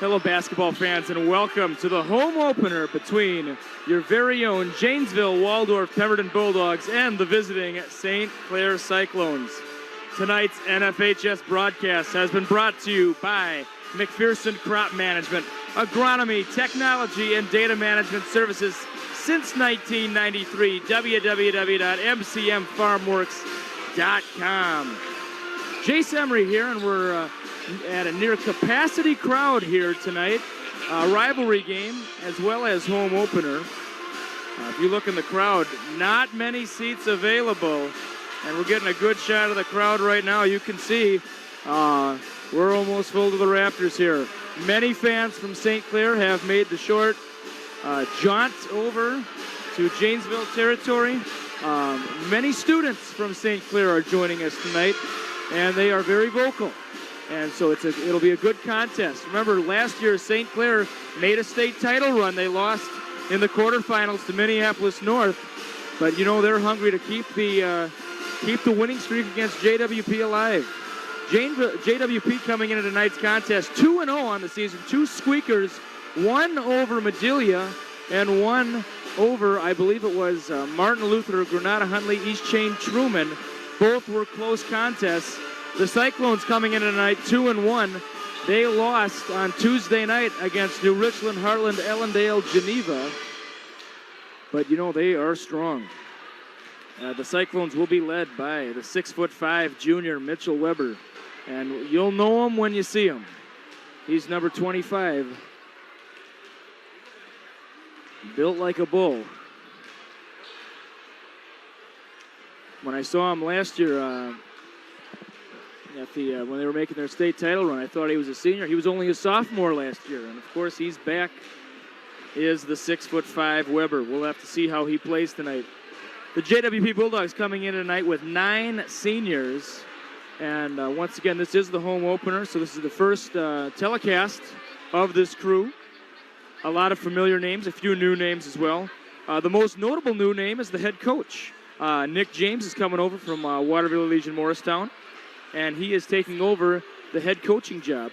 Hello, basketball fans, and welcome to the home opener between your very own Janesville Waldorf Pemberton Bulldogs and the visiting St. Clair Cyclones. Tonight's NFHS broadcast has been brought to you by McPherson Crop Management, agronomy, technology, and data management services since 1993. www.mcmfarmworks.com. Jace Emery here, and we're at a near capacity crowd here tonight. Rivalry game as well as home opener. If you look in the crowd, not many seats available, and we're getting a good shot of the crowd right now. You can see we're almost full to the rafters here. Many fans from St. Clair have made the short jaunt over to Janesville territory. Many students from St. Clair are joining us tonight, and they are very vocal. And so it'll be a good contest. Remember, last year St. Clair made a state title run. They lost in the quarterfinals to Minneapolis North, but you know they're hungry to keep the winning streak against JWP alive. JWP coming into tonight's contest 2-0 on the season, 2 squeakers, 1 over Madelia and 1 over, I believe it was Martin Luther, Granada Huntley, East Chain, Truman. Both were close contests. The Cyclones coming in tonight 2-1. They lost on Tuesday night against New Richland, Heartland, Ellendale, Geneva. But you know, they are strong. The Cyclones will be led by the 6'5" junior Mitchell Weber. And you'll know him when you see him. He's number 25. Built like a bull. When I saw him last year, when they were making their state title run, I thought he was a senior. He was only a sophomore last year, and of course he's back. Is the 6'5" Weber. We'll have to see how he plays tonight. The JWP Bulldogs coming in tonight with 9 seniors, and once again, this is the home opener, so this is the first telecast of this crew. A lot of familiar names, a few new names as well. The most notable new name is the head coach. Nick James is coming over from Waterville Legion Morristown, and he is taking over the head coaching job.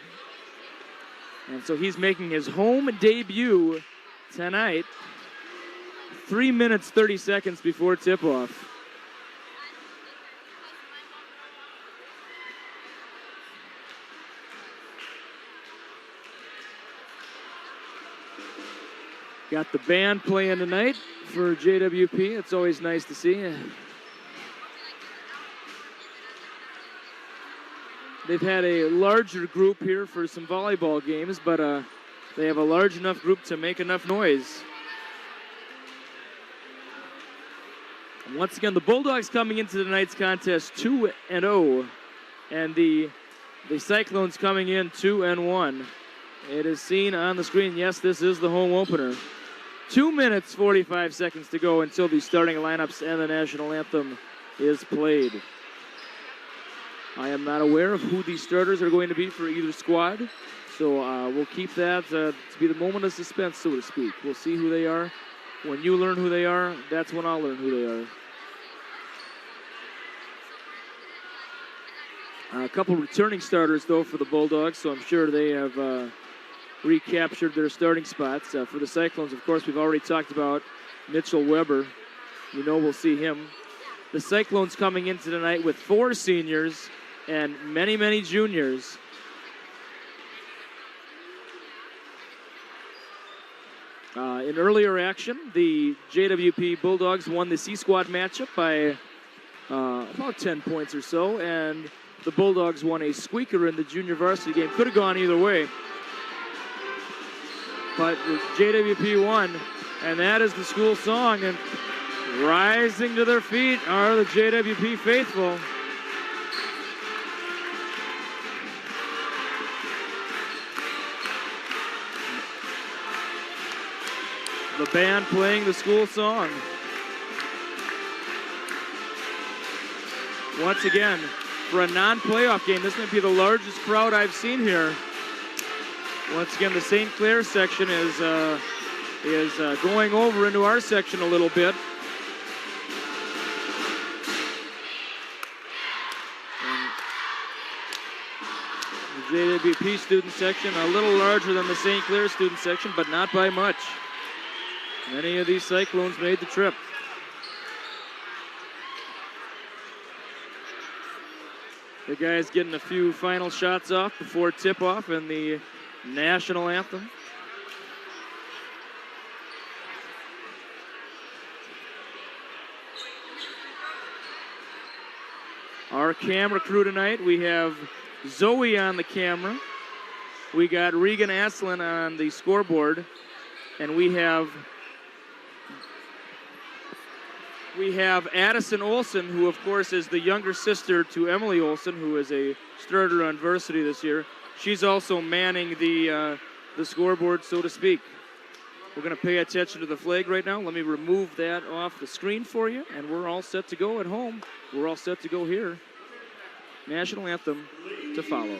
And so he's making his home debut tonight, 3 minutes, 30 seconds before tip-off. Got the band playing tonight for JWP. It's always nice to see. They've had a larger group here for some volleyball games, but they have a large enough group to make enough noise. And once again, the Bulldogs coming into tonight's contest 2-0, and the Cyclones coming in 2-1. It is seen on the screen. Yes, this is the home opener. 2 minutes, 45 seconds to go until the starting lineups and the national anthem is played. I am not aware of who the starters are going to be for either squad, so we'll keep that to be the moment of suspense, so to speak. We'll see who they are. When you learn who they are, that's when I'll learn who they are. A couple returning starters, though, for the Bulldogs, so I'm sure they have recaptured their starting spots. For the Cyclones, of course, we've already talked about Mitchell Weber. You know we'll see him. The Cyclones coming into tonight with 4 seniors and many, many juniors. In earlier action, the JWP Bulldogs won the C-Squad matchup by about 10 points or so, and the Bulldogs won a squeaker in the junior varsity game. Could have gone either way, but the JWP won, and that is the school song, and rising to their feet are the JWP faithful. The band playing the school song. Once again, for a non-playoff game, this might be the largest crowd I've seen here. Once again, the St. Clair section is going over into our section a little bit. The JWP student section a little larger than the St. Clair student section, but not by much. Many of these Cyclones made the trip. The guys getting a few final shots off before tip-off and the national anthem. Our camera crew tonight, we have Zoe on the camera. We got Regan Aslan on the scoreboard. And we have Addison Olson, who of course is the younger sister to Emily Olson, who is a starter on varsity this year. She's also manning the scoreboard, so to speak. We're going to pay attention to the flag right now. Let me remove that off the screen for you, and we're all set to go at home. We're all set to go here. National anthem to follow.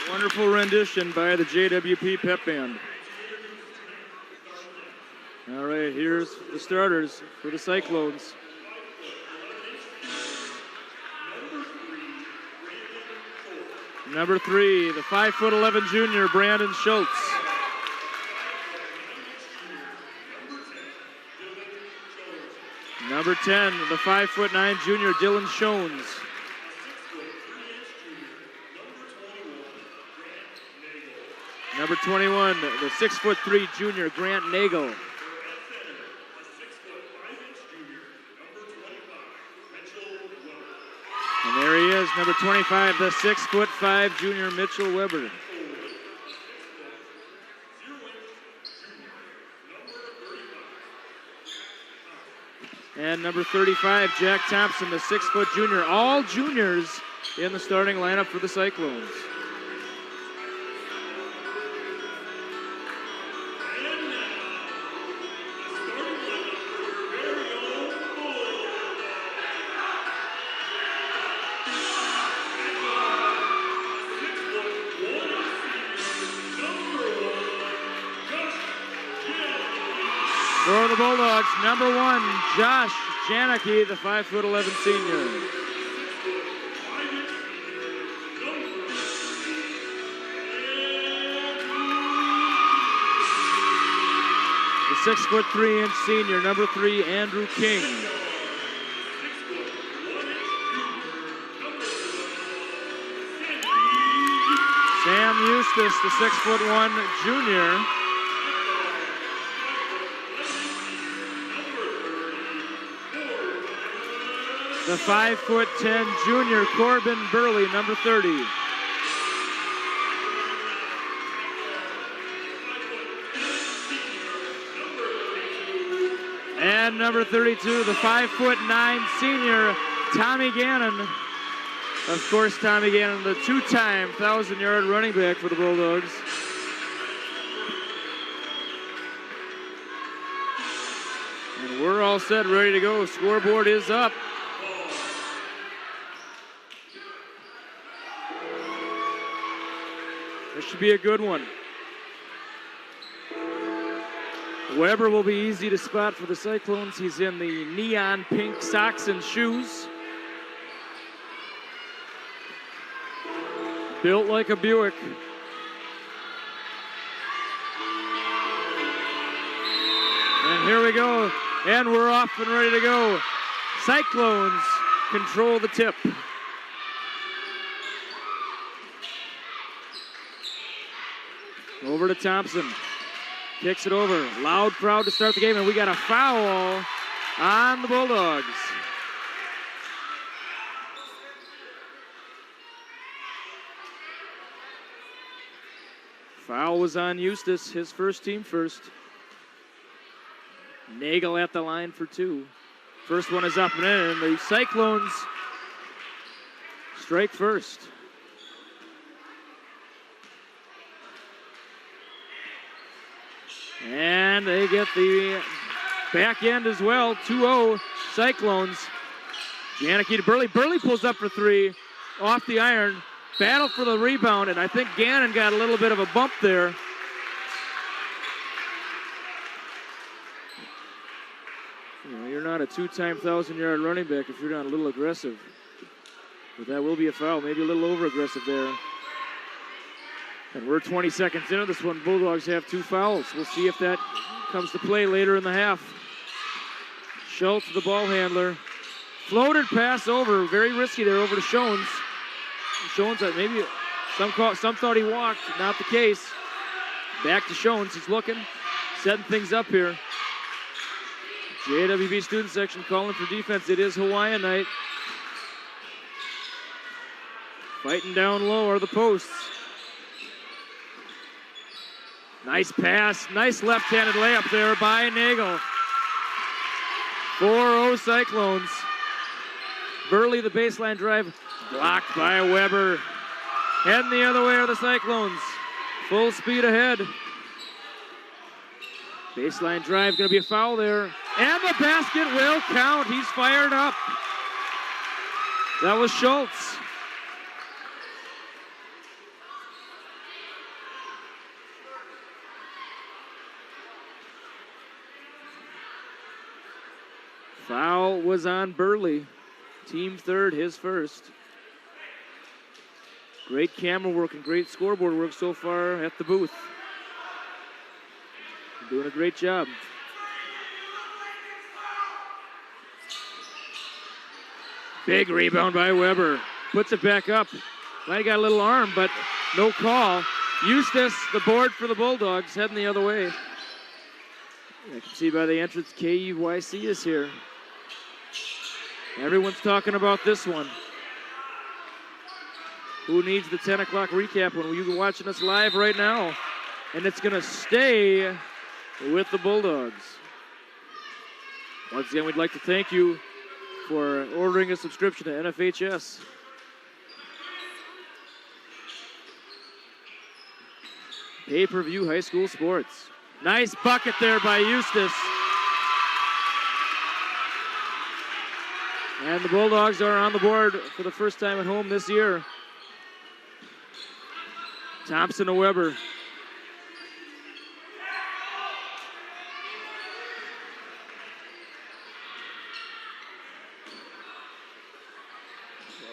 Wonderful rendition by the JWP Pep Band. All right, here's the starters for the Cyclones. Number 3, the 5'11" junior, Brandon Schultz. Number 10, the 5'9" junior, Dylan Shones. Number 21, the 6'3" junior, Grant Nagel. And there he is, number 25, the 6'5" junior, Mitchell Weber. And number 35, Jack Thompson, the 6' junior. All juniors in the starting lineup for the Cyclones. For the Bulldogs, number 1, Josh Janicki, the 5'11" senior. The 6'3" senior, number 3, Andrew King. Sam Eustace, the 6'1" junior. The 5'10" junior, Corbin Burley, number 30. And number 32, the 5'9" senior, Tommy Gannon. Of course, Tommy Gannon, the two-time 1,000-yard running back for the Bulldogs. And we're all set, ready to go. Scoreboard is up. This should be a good one. Weber will be easy to spot for the Cyclones. He's in the neon pink socks and shoes. Built like a Buick. And here we go. And we're off and ready to go. Cyclones control the tip. Over to Thompson. Kicks it over. Loud crowd to start the game, and we got a foul on the Bulldogs. Foul was on Eustace, his first team first. Nagel at the line for two. First one is up and in, and the Cyclones strike first. And they get the back end as well. 2-0 Cyclones. Janicki to Burley. Burley pulls up for three off the iron. Battle for the rebound, and I think Gannon got a little bit of a bump there. You know, you're not a two-time 1,000-yard running back if you're not a little aggressive. But that will be a foul, maybe a little over-aggressive there. And we're 20 seconds into this one. Bulldogs have two fouls. We'll see if that comes to play later in the half. Schultz, the ball handler. Floated pass over, very risky there over to Schoens. Schoens, maybe some thought he walked, not the case. Back to Schoens, he's looking, setting things up here. JWP student section calling for defense. It is Hawaiian night. Fighting down low are the posts. Nice pass, nice left-handed layup there by Nagel. 4-0 Cyclones. Burley, the baseline drive, blocked by Weber. Heading the other way are the Cyclones. Full speed ahead. Baseline drive, gonna be a foul there. And the basket will count. He's fired up. That was Schultz. Foul was on Burley. Team third, his first. Great camera work and great scoreboard work so far at the booth. Doing a great job. Big rebound by Weber. Puts it back up. Might have got a little arm, but no call. Eustace, the board for the Bulldogs, heading the other way. I can see by the entrance, KUYC is here. Everyone's talking about this one. Who needs the 10 o'clock recap when you're watching us live right now? And it's going to stay with the Bulldogs. Once again, we'd like to thank you for ordering a subscription to NFHS. Pay-per-view high school sports. Nice bucket there by Eustace. And the Bulldogs are on the board for the first time at home this year. Thompson to Weber.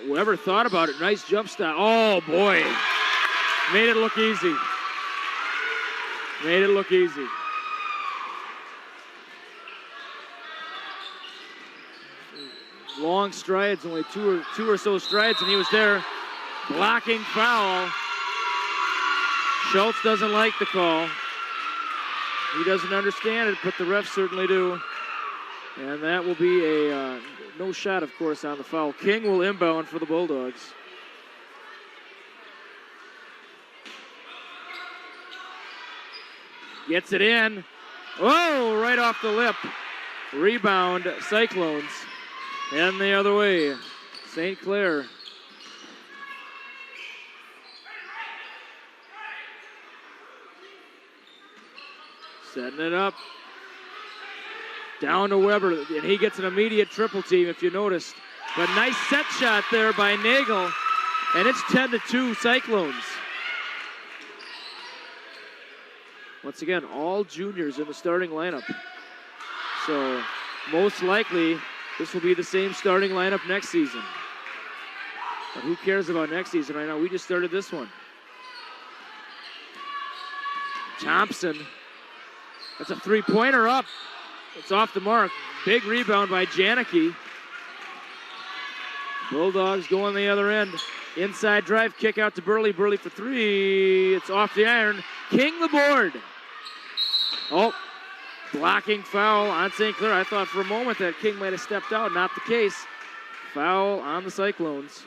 Weber thought about it. Nice jump stop. Oh, boy. Made it look easy. Made it look easy. Long strides, only two or so strides, and he was there. Blocking foul. Schultz doesn't like the call. He doesn't understand it, but the refs certainly do. And that will be a no shot, of course, on the foul. King will inbound for the Bulldogs. Gets it in. Oh, right off the lip. Rebound, Cyclones. And the other way, St. Clair. Setting it up. Down to Weber, and he gets an immediate triple team if you noticed. But nice set shot there by Nagel, and it's 10-2 Cyclones. Once again, all juniors in the starting lineup. So most likely, this will be the same starting lineup next season. But who cares about next season right now? We just started this one. Thompson. That's a three-pointer up. It's off the mark. Big rebound by Janicki. Bulldogs going the other end. Inside drive, kick out to Burley. Burley for three. It's off the iron. King the board. Oh, blocking foul on St. Clair. I thought for a moment that King might have stepped out. Not the case. Foul on the Cyclones.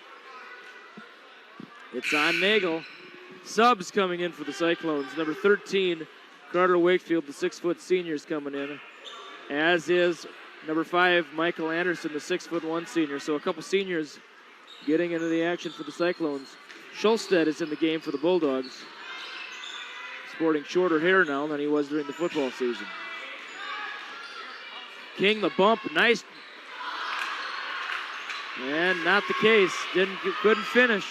It's on Nagel. Subs coming in for the Cyclones. Number 13, Carter Wakefield, the 6-foot senior, is coming in. As is number 5, Michael Anderson, the 6'1" senior. So a couple seniors getting into the action for the Cyclones. Schulstead is in the game for the Bulldogs. Sporting shorter hair now than he was during the football season. King the bump, nice. And not the case, couldn't finish.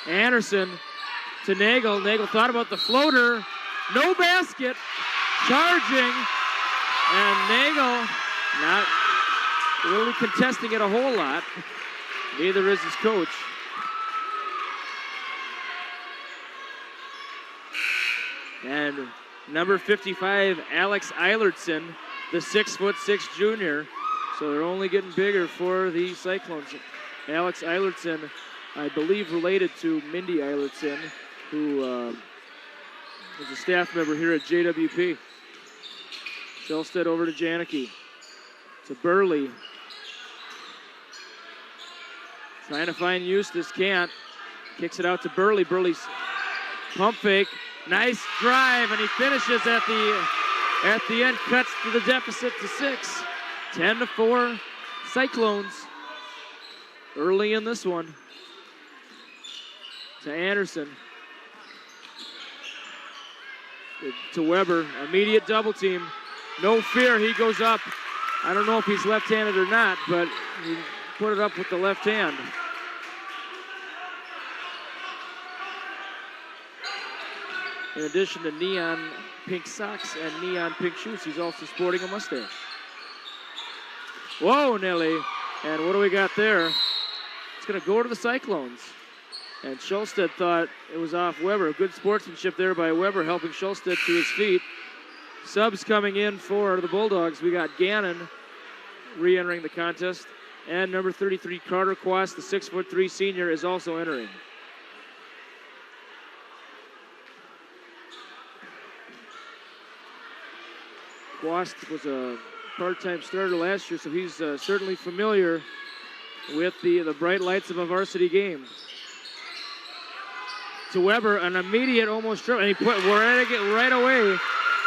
Anderson to Nagel. Nagel thought about the floater. No basket. Charging. And Nagel not really contesting it a whole lot. Neither is his coach. And number 55, Alex Eilertson, the 6'6" junior. So they're only getting bigger for the Cyclones. Alex Eilertson, I believe related to Mindy Eilertson, who is a staff member here at JWP. Schulstead over to Janicki. To Burley. Trying to find Eustace, can't. Kicks it out to Burley. Burley's pump fake. Nice drive, and he finishes at the end. Cuts to the deficit to 6. 10-4 Cyclones. Early in this one. To Anderson. To Weber. Immediate double team. No fear, he goes up. I don't know if he's left-handed or not, but he put it up with the left hand. In addition to neon pink socks and neon pink shoes, he's also sporting a mustache. Whoa, Nelly. And what do we got there? It's going to go to the Cyclones. And Schulstead thought it was off Weber. Good sportsmanship there by Weber, helping Schulstead to his feet. Subs coming in for the Bulldogs. We got Gannon re-entering the contest. And number 33, Carter Quast, the 6'3" senior, is also entering. Quast was a part-time starter last year, so he's certainly familiar with the bright lights of a varsity game. To Weber, an immediate almost trip, and he put right away.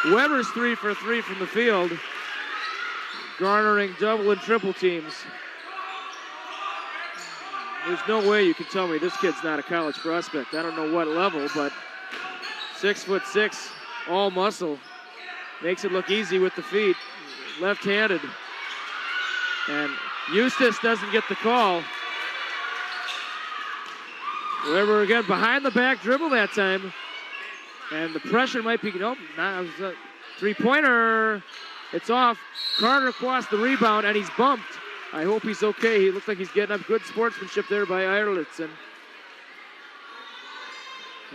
Weber's 3 for 3 from the field, garnering double and triple teams. There's no way you can tell me this kid's not a college prospect. I don't know what level, but 6'6", all muscle. Makes it look easy with the feet, left-handed. And Eustace doesn't get the call. Weber again behind the back dribble that time. And the pressure might be, nope, not a three-pointer. It's off. Carter Quast the rebound, and he's bumped. I hope he's okay. He looks like he's getting up good sportsmanship there by Eilertson.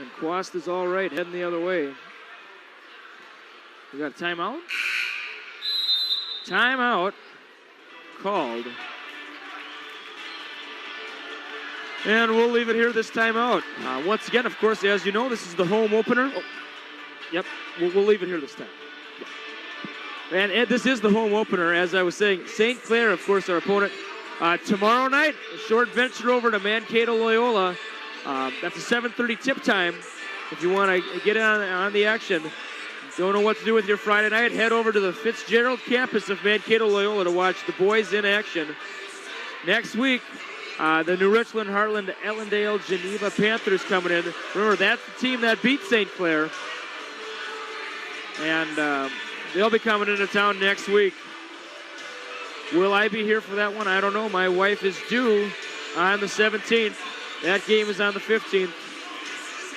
And Quast is all right, heading the other way. We got a timeout? Timeout called. And we'll leave it here this timeout. Once again, of course, as you know, this is the home opener. Oh, yep, we'll leave it here this time. Yeah. And this is the home opener, as I was saying. St. Clair, of course, our opponent. Tomorrow night, a short venture over to Mankato Loyola. That's a 7:30 tip time. If you want to get on the action, Don't know what to do with your Friday night? Head over to the Fitzgerald campus of Mankato Loyola to watch the boys in action. Next week, the New Richland, Heartland, Ellendale, Geneva Panthers coming in. Remember, that's the team that beat St. Clair. And they'll be coming into town next week. Will I be here for that one? I don't know. My wife is due on the 17th. That game is on the 15th.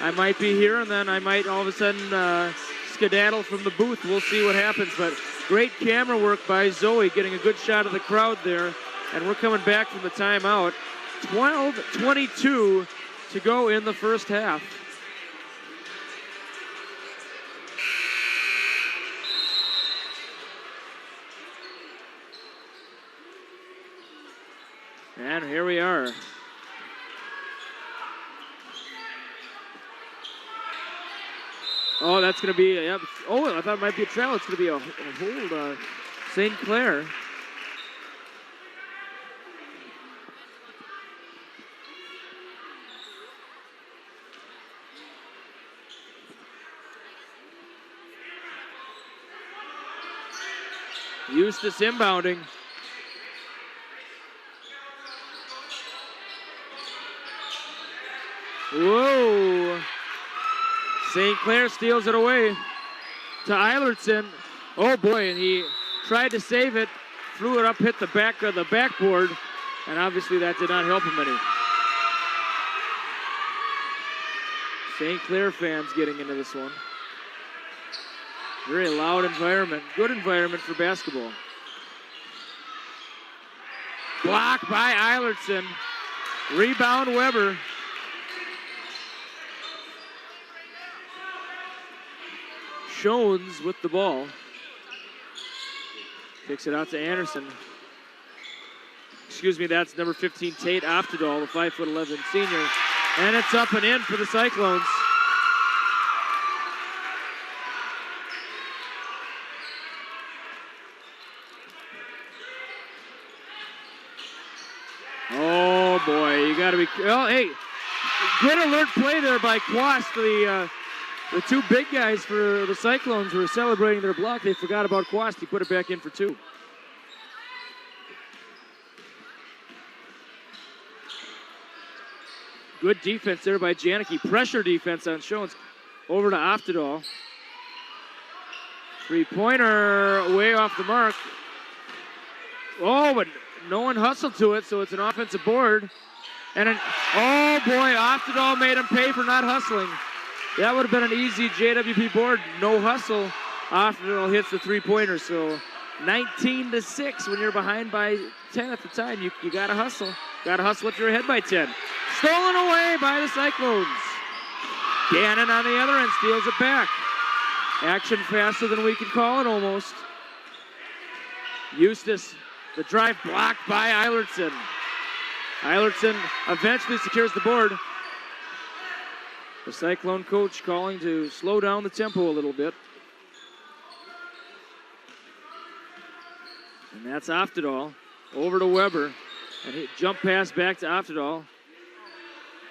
I might be here, and then I might all of a sudden skedaddle from the booth. We'll see what happens. But great camera work by Zoe, getting a good shot of the crowd there. And we're coming back from the timeout. 12:22 to go in the first half. And here we are. Oh, that's going to be, yep. Oh, I thought it might be a travel. It's going to be a hold, St. Clair. Eustace inbounding. Whoa. St. Clair steals it away to Eilertson. Oh boy, and he tried to save it, threw it up, hit the back of the backboard, and obviously that did not help him any. St. Clair fans getting into this one. Very loud environment, good environment for basketball. Blocked by Eilertson. Rebound Weber. Jones with the ball. Kicks it out to Anderson. Excuse me, that's number 15, Tate Oftedal, the 5'11" senior. And it's up and in for the Cyclones. Oh boy, you gotta be, oh hey, good alert play there by Quast, the two big guys for the Cyclones were celebrating their block. They forgot about Quast. He put it back in for two. Good defense there by Janicki. Pressure defense on Jones. Over to Oftedal. Three-pointer way off the mark. Oh, but no one hustled to it, so it's an offensive board. And oh boy, Oftedal made him pay for not hustling. That would have been an easy JWP board. No hustle. Oftedal hits the three-pointer. So 19-6 when you're behind by 10 at the time. You got to hustle. Got to hustle if you're ahead by 10. Stolen away by the Cyclones. Gannon on the other end steals it back. Action faster than we can call it almost. Eustace, the drive blocked by Eilertson. Eilertson eventually secures the board. The Cyclone coach calling to slow down the tempo a little bit. And that's Oftedal. Over to Weber. And he jump pass back to Oftedal.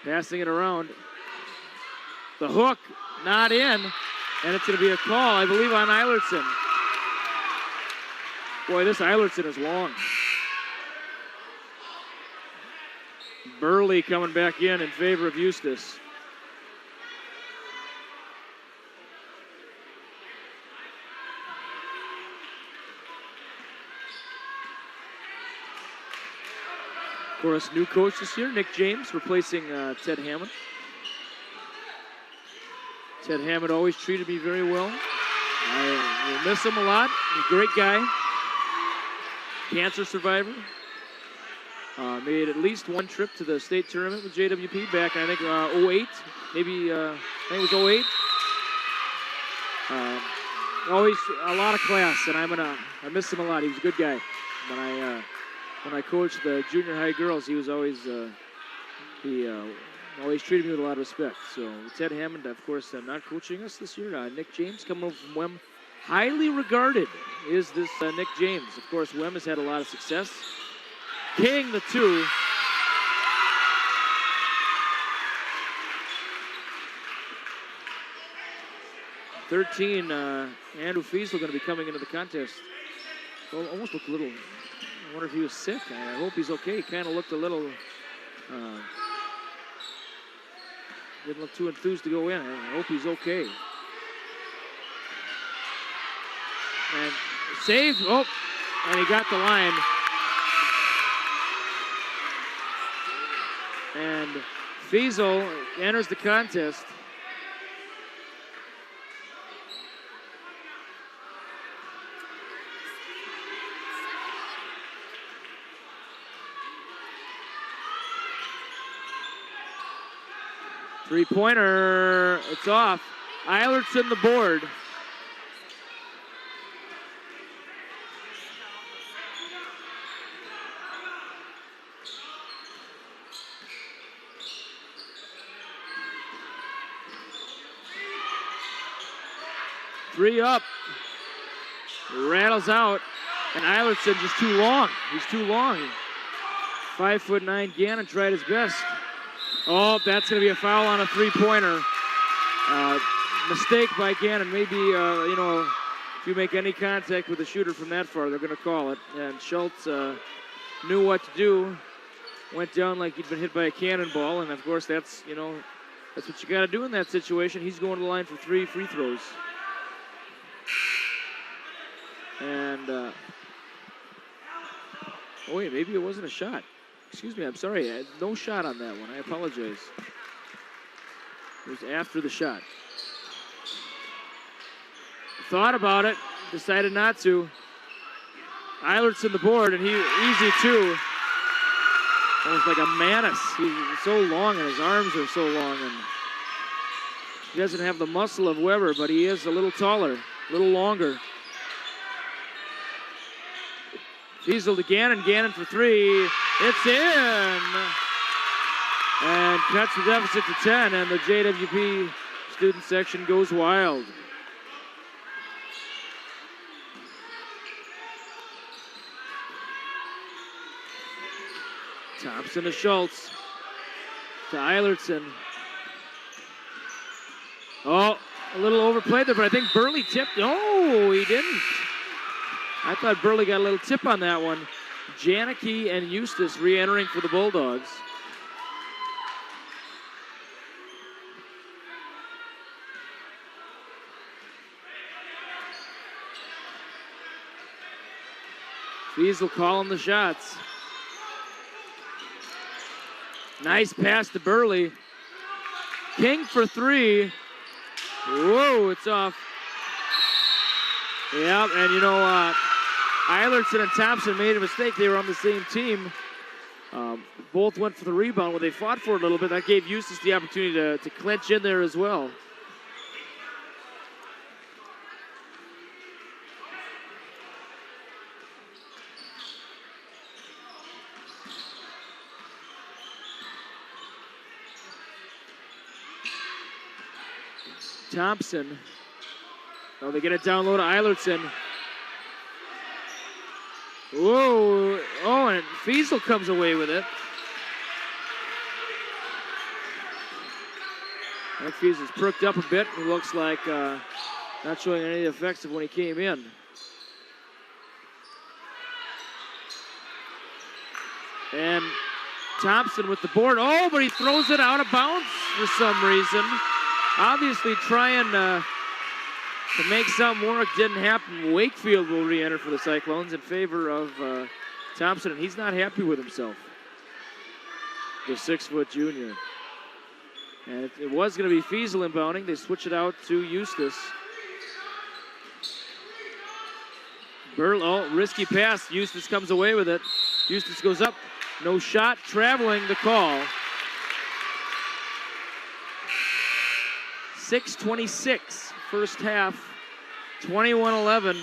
Passing it around. The hook, not in. And it's going to be a call, I believe, on Eilertson. Boy, this Eilertson is long. Burley coming back in favor of Eustace. Of course, new coach this year, Nick James, replacing Ted Hammond. Ted Hammond always treated me very well. I will miss him a lot. He's a great guy. Cancer survivor. Made at least one trip to the state tournament with JWP back in, I think, 08. Maybe, I think it was 08. Always a lot of class, and I miss him a lot. He was a good guy. When I coached the junior high girls, he was always, always treated me with a lot of respect. So Ted Hammond, of course, not coaching us this year. Nick James coming over from WEM. Highly regarded is this Nick James. Of course, WEM has had a lot of success. King the two. 13, Andrew Fiesel going to be coming into the contest. Well, almost looked a little, I wonder if he was sick. I hope he's okay. He kind of looked a little, didn't look too enthused to go in. I hope he's okay. And saved, and he got the line. And Fiesel enters the contest. Three-pointer, it's off. Eilertson the board. Three up. Rattles out. And Eilertson just too long. He's too long. 5'9" Gannon tried his best. Oh, that's going to be a foul on a three-pointer. Mistake by Gannon. Maybe, if you make any contact with a shooter from that far, they're going to call it. And Schultz knew what to do. Went down like he'd been hit by a cannonball. And, of course, that's what you got to do in that situation. He's going to the line for 3 free throws. And, wait, maybe it wasn't a shot. Excuse me, I'm sorry. No shot on that one. I apologize. It was after the shot. Thought about it, decided not to. Eilertson the board, and he easy too. Almost like a Manis. He's so long, and his arms are so long, and he doesn't have the muscle of Weber, but he is a little taller, a little longer. Fiesel to Gannon. Gannon for 3. It's in! And cuts the deficit to 10, and the JWP student section goes wild. Thompson to Schultz. To Eilertson. Oh, a little overplayed there, but I think Burley tipped. No, he didn't. I thought Burley got a little tip on that one. Janicki and Eustace re-entering for the Bulldogs. Fiesel calling the shots. Nice pass to Burley. King for 3. Whoa, it's off. Yeah, and Eilertson and Thompson made a mistake. They were on the same team. Both went for the rebound. When they fought for it a little bit, that gave Eustace the opportunity to clinch in there as well. Thompson. Oh, they get it down low to Eilertson. Whoa. Oh, and Fiesel comes away with it. That Fiesel's perked up a bit. He looks like not showing any effects of when he came in. And Thompson with the board. Oh, but he throws it out of bounds for some reason. Obviously trying to make something work. Didn't happen. Wakefield will re-enter for the Cyclones in favor of Thompson, and he's not happy with himself. The 6-foot junior. And it was going to be Fiesel inbounding. They switch it out to Eustace. Risky pass. Eustace comes away with it. Eustace goes up. No shot. Traveling the call. 6:26 first half. 21-11.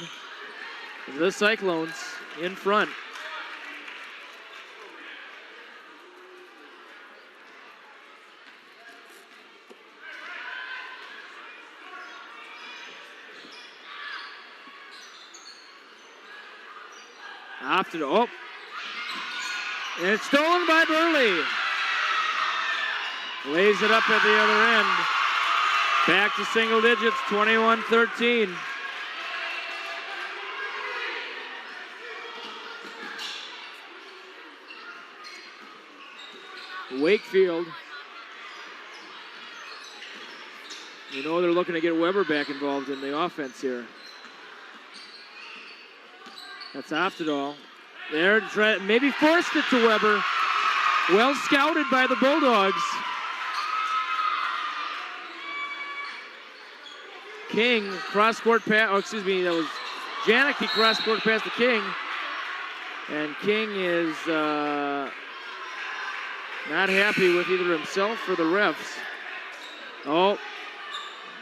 The Cyclones in front. And it's stolen by Burley. Lays it up at the other end. Back to single digits, 21-13. Wakefield. You know they're looking to get Weber back involved in the offense here. That's Oftedal. There, maybe forced it to Weber. Well scouted by the Bulldogs. King, cross-court pass, oh, excuse me, that was Janicki cross-court pass to King. And King is not happy with either himself or the refs. Oh,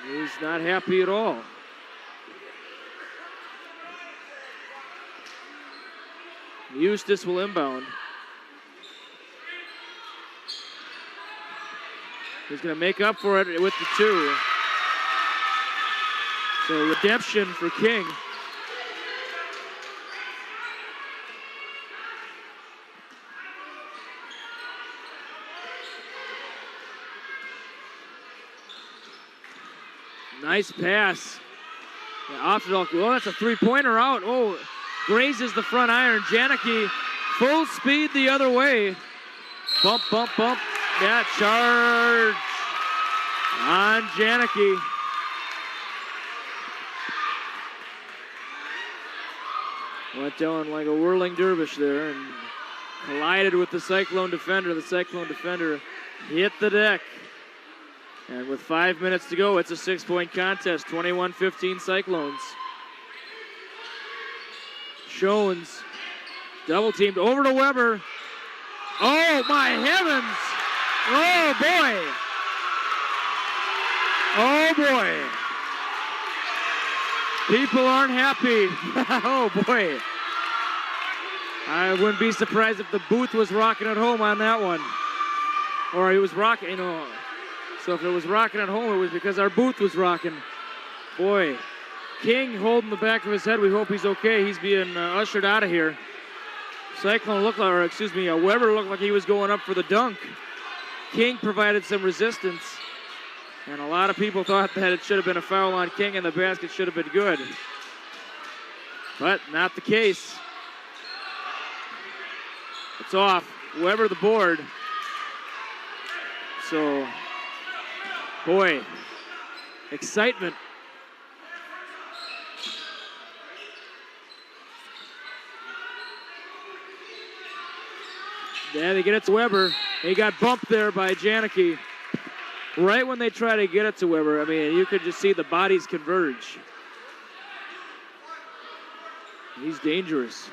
he's not happy at all. Eustace will inbound. He's going to make up for it with the 2. So redemption for King. Nice pass. Oftedal, oh, that's a three-pointer out. Oh, grazes the front iron. Janicki full speed the other way. Bump, bump, bump. Yeah, charge on Janicki. Went down like a whirling dervish there and collided with the Cyclone defender. The Cyclone defender hit the deck. And with 5 minutes to go, it's a 6-point contest. 21-15 Cyclones. Schoens double teamed over to Weber. Oh my heavens! Oh boy! Oh boy! People aren't happy. Oh boy! I wouldn't be surprised if the booth was rocking at home on that one, or he was rocking. You know, so if it was rocking at home, it was because our booth was rocking. Boy, King holding the back of his head. We hope he's okay. He's being ushered out of here. Cyclone looked like, or excuse me, Weber looked like he was going up for the dunk. King provided some resistance, and a lot of people thought that it should have been a foul on King and the basket should have been good. But not the case. It's off. Weber the board. So, boy, excitement. Yeah, they get it to Weber. He got bumped there by Janicki. Right when they try to get it to Weber, I mean, you could just see the bodies converge. He's dangerous.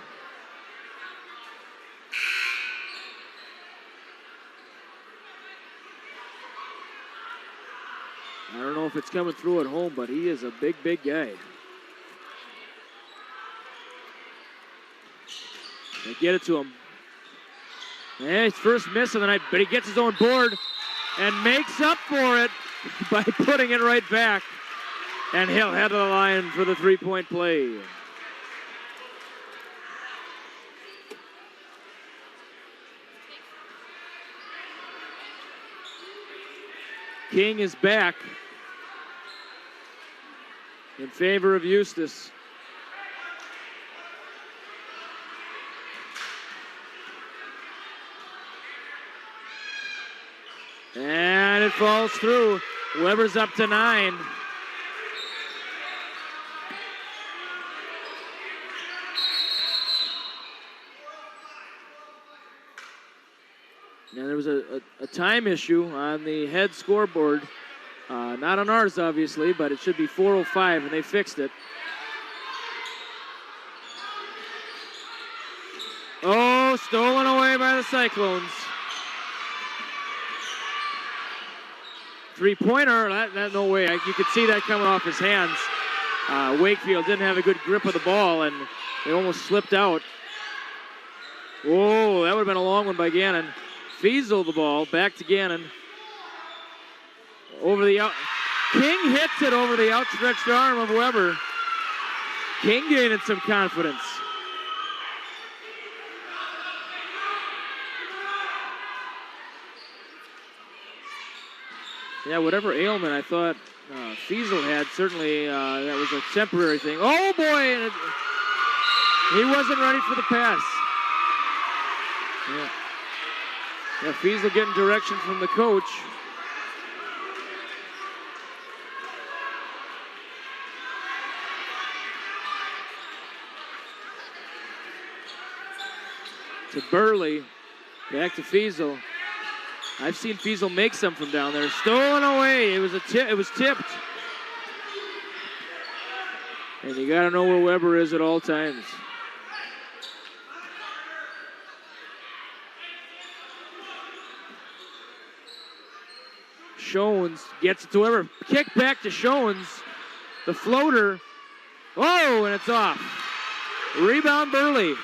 I don't know if it's coming through at home, but he is a big, big guy. They get it to him. Yeah, his first miss of the night, but he gets his own board and makes up for it by putting it right back. And he'll head to the line for the three-point play. King is back in favor of Eustace. And it falls through. Weber's up to 9. Now there was a time issue on the head scoreboard. Not on ours, obviously, but it should be 4:05, and they fixed it. Oh, stolen away by the Cyclones. Three-pointer, that no way. You could see that coming off his hands. Wakefield didn't have a good grip of the ball, and they almost slipped out. Whoa, that would have been a long one by Gannon. Fiesel the ball, back to Gannon. Over the out. King hits it over the outstretched arm of Weber. King gaining some confidence. Yeah, whatever ailment, I thought Fiesel had. Certainly that was a temporary thing. Oh boy! And he wasn't ready for the pass. Yeah, Fiesel getting direction from the coach. To Burley, back to Fiesel. I've seen Fiesel make some from down there. Stolen away. It was tipped. And you got to know where Weber is at all times. Schoens gets it to Weber. Kick back to Schoens. The floater. Oh, and it's off. Rebound Burley.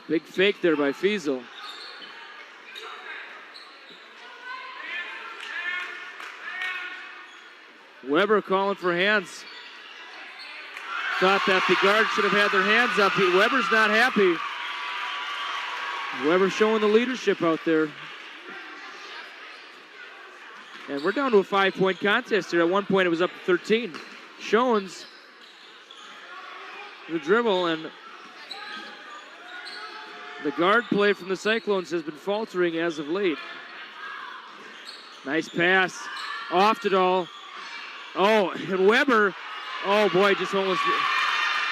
Big fake there by Fiesel. Weber calling for hands. Thought that the guard should have had their hands up. Weber's not happy. Weber showing the leadership out there. And we're down to a 5-point contest here. At one point it was up to 13. Schoens, the dribble, and the guard play from the Cyclones has been faltering as of late. Nice pass. Off to Dahl. Oh, and Weber, oh boy, just almost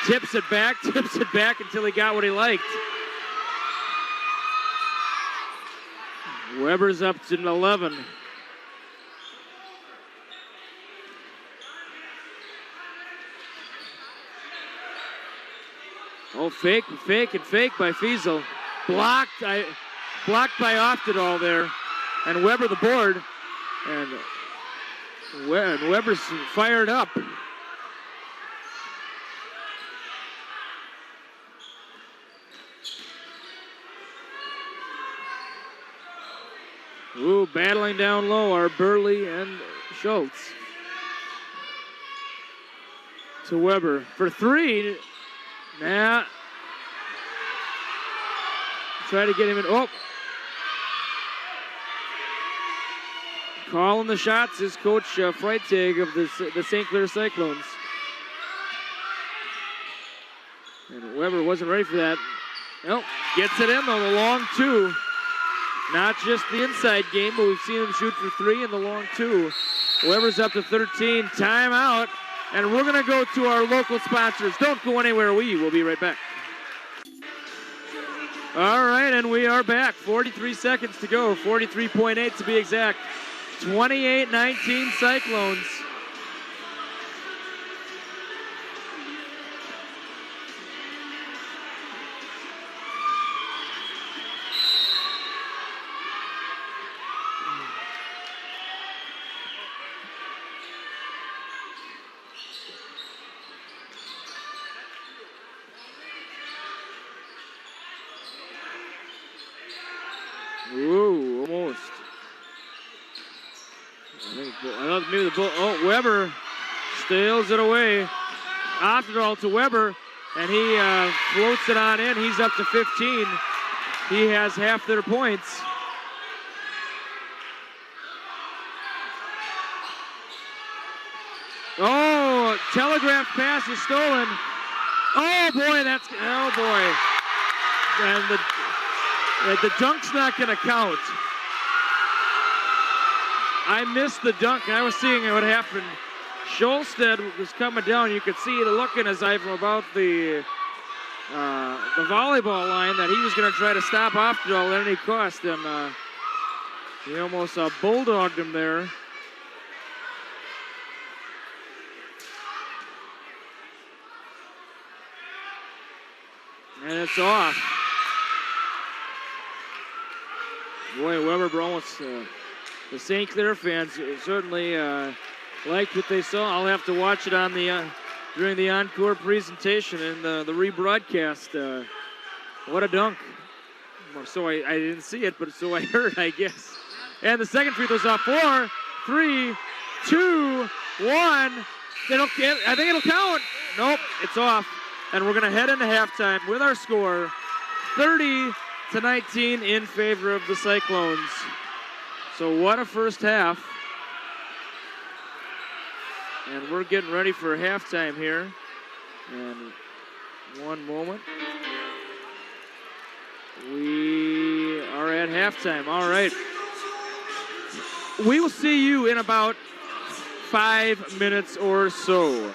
tips it back until he got what he liked. Weber's up to 11. Oh, fake by Fiesel. Blocked by Oftedal there. And Weber the board. And Weber's fired up. Ooh, battling down low are Burley and Schultz. To Weber for three. Nah. Try to get him in. Oh. Calling the shots is Coach Freitag of the St. Clair Cyclones. And Weber wasn't ready for that. Nope. Gets it in though, the long two. Not just the inside game, but we've seen him shoot for three in the long two. Weber's up to 13. Timeout. And we're going to go to our local sponsors. Don't go anywhere. We will be right back. All right, and we are back. 43 seconds to go. 43.8 to be exact. 28-19 Cyclones. Ooh, almost. Maybe the ball. Oh, Weber steals it away. Oftedal to Weber, and he floats it on in. He's up to 15. He has half their points. Oh, telegraph pass is stolen. Oh boy, oh boy. And the dunk's not going to count. I missed the dunk. I was seeing what happened. Scholstead was coming down. You could see the look in his eye from about the volleyball line that he was going to try to stop Oftedal at any cost, and he almost bulldogged him there. And it's off. Boy, Weber almost, the St. Clair fans certainly liked what they saw. I'll have to watch it on the during the encore presentation and the rebroadcast. What a dunk. So I didn't see it, but so I heard, I guess. And the second free throw's off. 4, 3, 2, 1. I think it'll count. Nope, it's off. And we're going to head into halftime with our score, 30-19 in favor of the Cyclones. So what a first half. And we're getting ready for halftime here. And one moment. We are at halftime. All right. We will see you in about 5 minutes or so.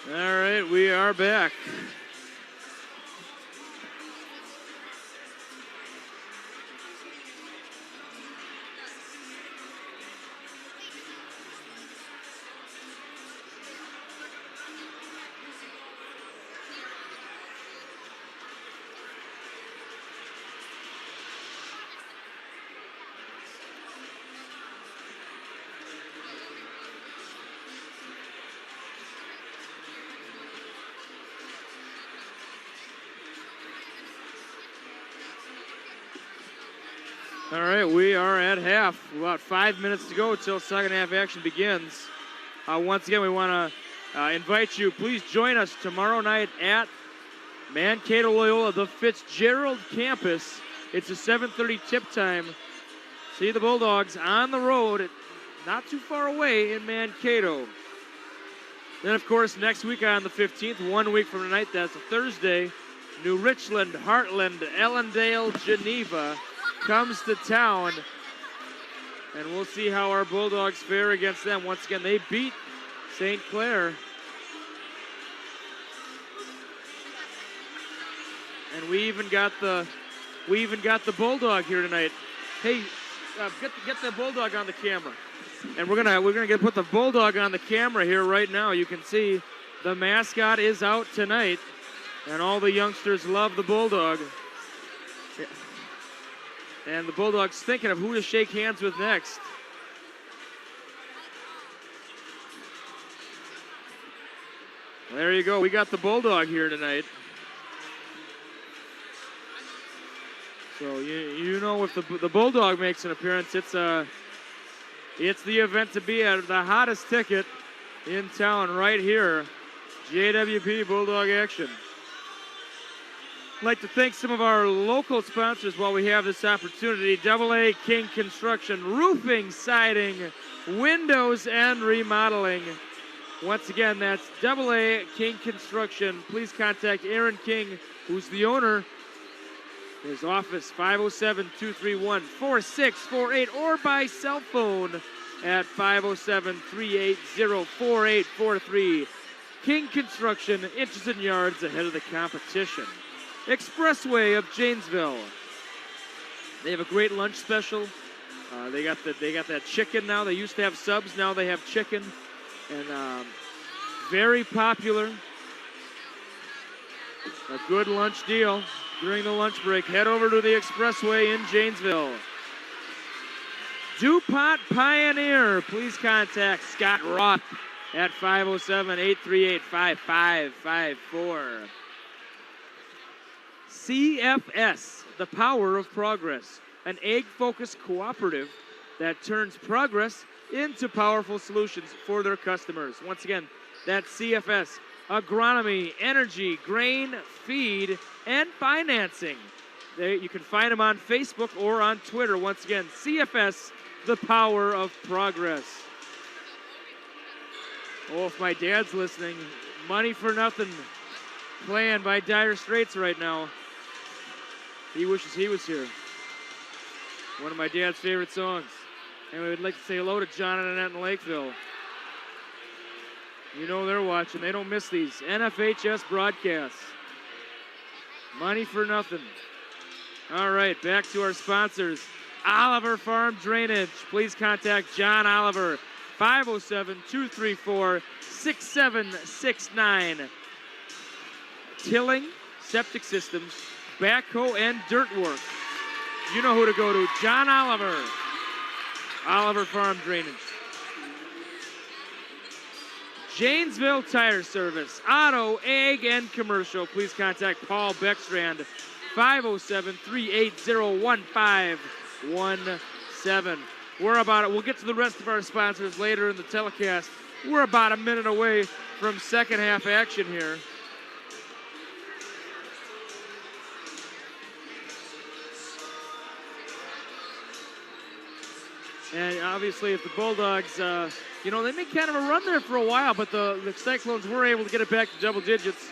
All right, we are back. All right, we are at half. About 5 minutes to go until second half action begins. Once again, we want to invite you, please join us tomorrow night at Mankato Loyola, the Fitzgerald campus. It's a 7:30 tip time. See the Bulldogs on the road, not too far away in Mankato. Then, of course, next week on the 15th, 1 week from tonight, that's a Thursday, New Richland, Heartland, Ellendale, Geneva comes to town. And we'll see how our Bulldogs fare against them. Once again, they beat St. Clair. And we even got the Bulldog here tonight. Hey, get the Bulldog on the camera. And we're gonna put the Bulldog on the camera here right now. You can see the mascot is out tonight, and all the youngsters love the Bulldog. And the Bulldog's thinking of who to shake hands with next. There you go. We got the Bulldog here tonight. So you know, if the Bulldog makes an appearance, it's the event to be at. The hottest ticket in town right here, JWP Bulldog action. I'd like to thank some of our local sponsors while we have this opportunity. AA King Construction, roofing, siding, windows, and remodeling. Once again, that's AA King Construction. Please contact Aaron King, who's the owner. His office, 507-231-4648, or by cell phone at 507-380-4843. King Construction, inches and yards ahead of the competition. Expressway of Janesville. They have a great lunch special. They got that chicken now. They used to have subs, now they have chicken, and very popular. A good lunch deal during the lunch break. Head over to the Expressway in Janesville. DuPont Pioneer. Please contact Scott Roth at 507-838-5554. CFS, the Power of Progress, an egg-focused cooperative that turns progress into powerful solutions for their customers. Once again, that's CFS, agronomy, energy, grain, feed, and financing. You can find them on Facebook or on Twitter. Once again, CFS, the Power of Progress. Oh, if my dad's listening, Money for Nothing playing by Dire Straits right now. He wishes he was here. One of my dad's favorite songs. And we would like to say hello to John and Annette in Lakeville. You know they're watching. They don't miss these NFHS broadcasts. Money for Nothing. All right, back to our sponsors. Oliver Farm Drainage. Please contact John Oliver, 507-234-6769. Tilling, septic systems, backhoe, and dirt work. You know who to go to. John Oliver. Oliver Farm Drainage. Janesville Tire Service, auto, ag, and commercial. Please contact Paul Beckstrand, 507-380-1517. We'll get to the rest of our sponsors later in the telecast. We're about a minute away from second half action here. And obviously, if the Bulldogs, they made kind of a run there for a while, but the Cyclones were able to get it back to double digits.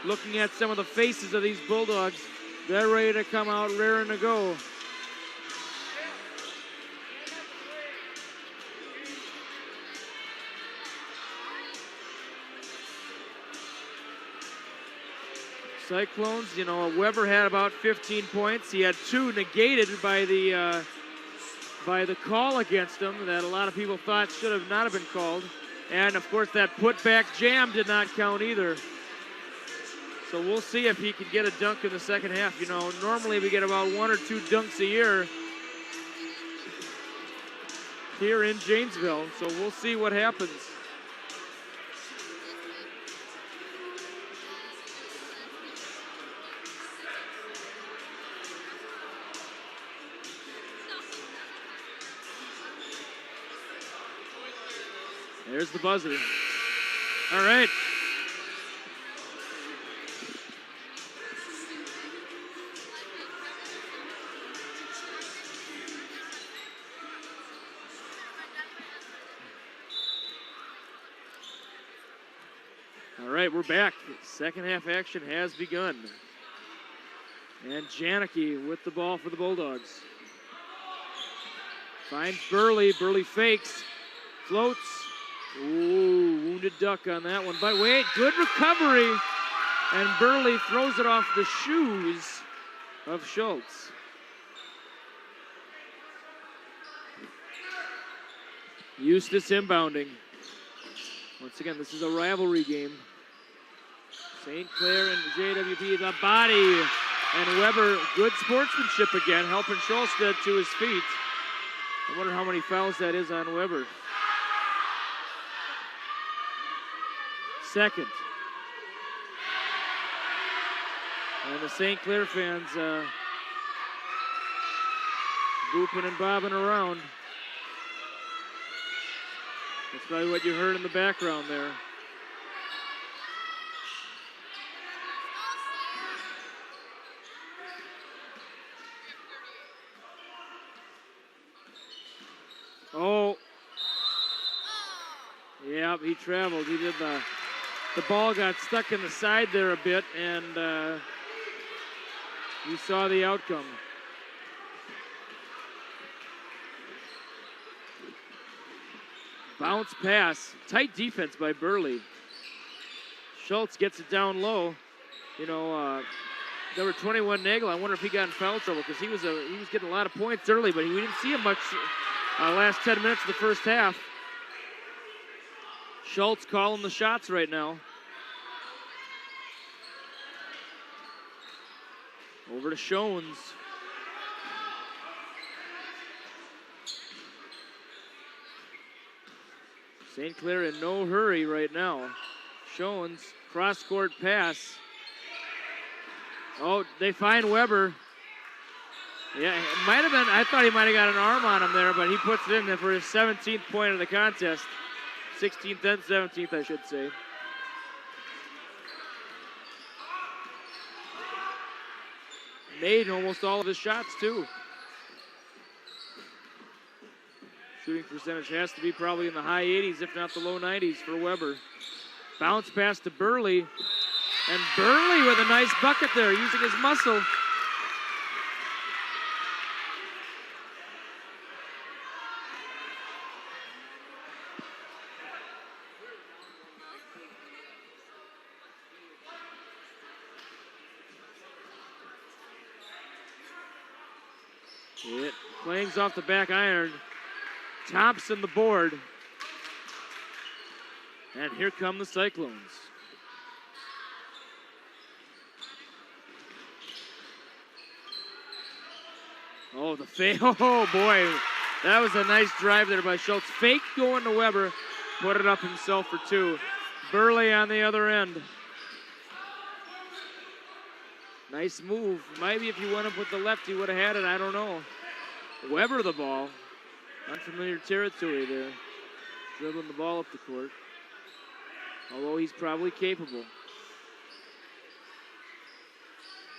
Looking at some of the faces of these Bulldogs, they're ready to come out, raring to go. Cyclones, Weber had about 15 points. He had 2 negated by the call against him that a lot of people thought should have not have been called. And, of course, that putback jam did not count either. So we'll see if he can get a dunk in the second half. Normally we get about 1 or 2 dunks a year here in Janesville. So we'll see what happens. There's the buzzer. All right. All right, we're back. Second half action has begun. And Janicki with the ball for the Bulldogs. Finds Burley. Burley fakes. Floats. Ooh, wounded duck on that one. But wait, good recovery. And Burley throws it off the shoes of Schultz. Eustace inbounding. Once again, this is a rivalry game. St. Clair and JWP, the body. And Weber, good sportsmanship again, helping Schultz to his feet. I wonder how many fouls that is on Weber. Second. And the St. Clair fans booping and bobbing around. That's probably what you heard in the background there. Oh. Yeah, he traveled. He did the ball got stuck in the side there a bit, and you saw the outcome. Bounce pass. Tight defense by Burley. Schultz gets it down low. You know, number 21 Nagel, I wonder if he got in foul trouble because he was getting a lot of points early, but we didn't see him much last 10 minutes of the first half. Schultz calling the shots right now. Over to Schoens. St. Clair in no hurry right now. Schoens, cross-court pass. Oh, they find Weber. Yeah, it might have been, I thought he might have got an arm on him there, but he puts it in there for his 17th point of the contest. 16th and 17th, I should say. Made almost all of his shots, too. Shooting percentage has to be probably in the high 80s, if not the low 90s for Weber. Bounce pass to Burley. And Burley with a nice bucket there, using his muscle. It clangs off the back iron. Thompson the board. And here come the Cyclones. Oh, the fake. Oh, boy. That was a nice drive there by Schultz. Fake going to Weber. Put it up himself for two. Burley on the other end. Nice move. Maybe if you went up with the left, he would have had it. I don't know. Weber the ball. Unfamiliar territory there. Dribbling the ball up the court. Although he's probably capable.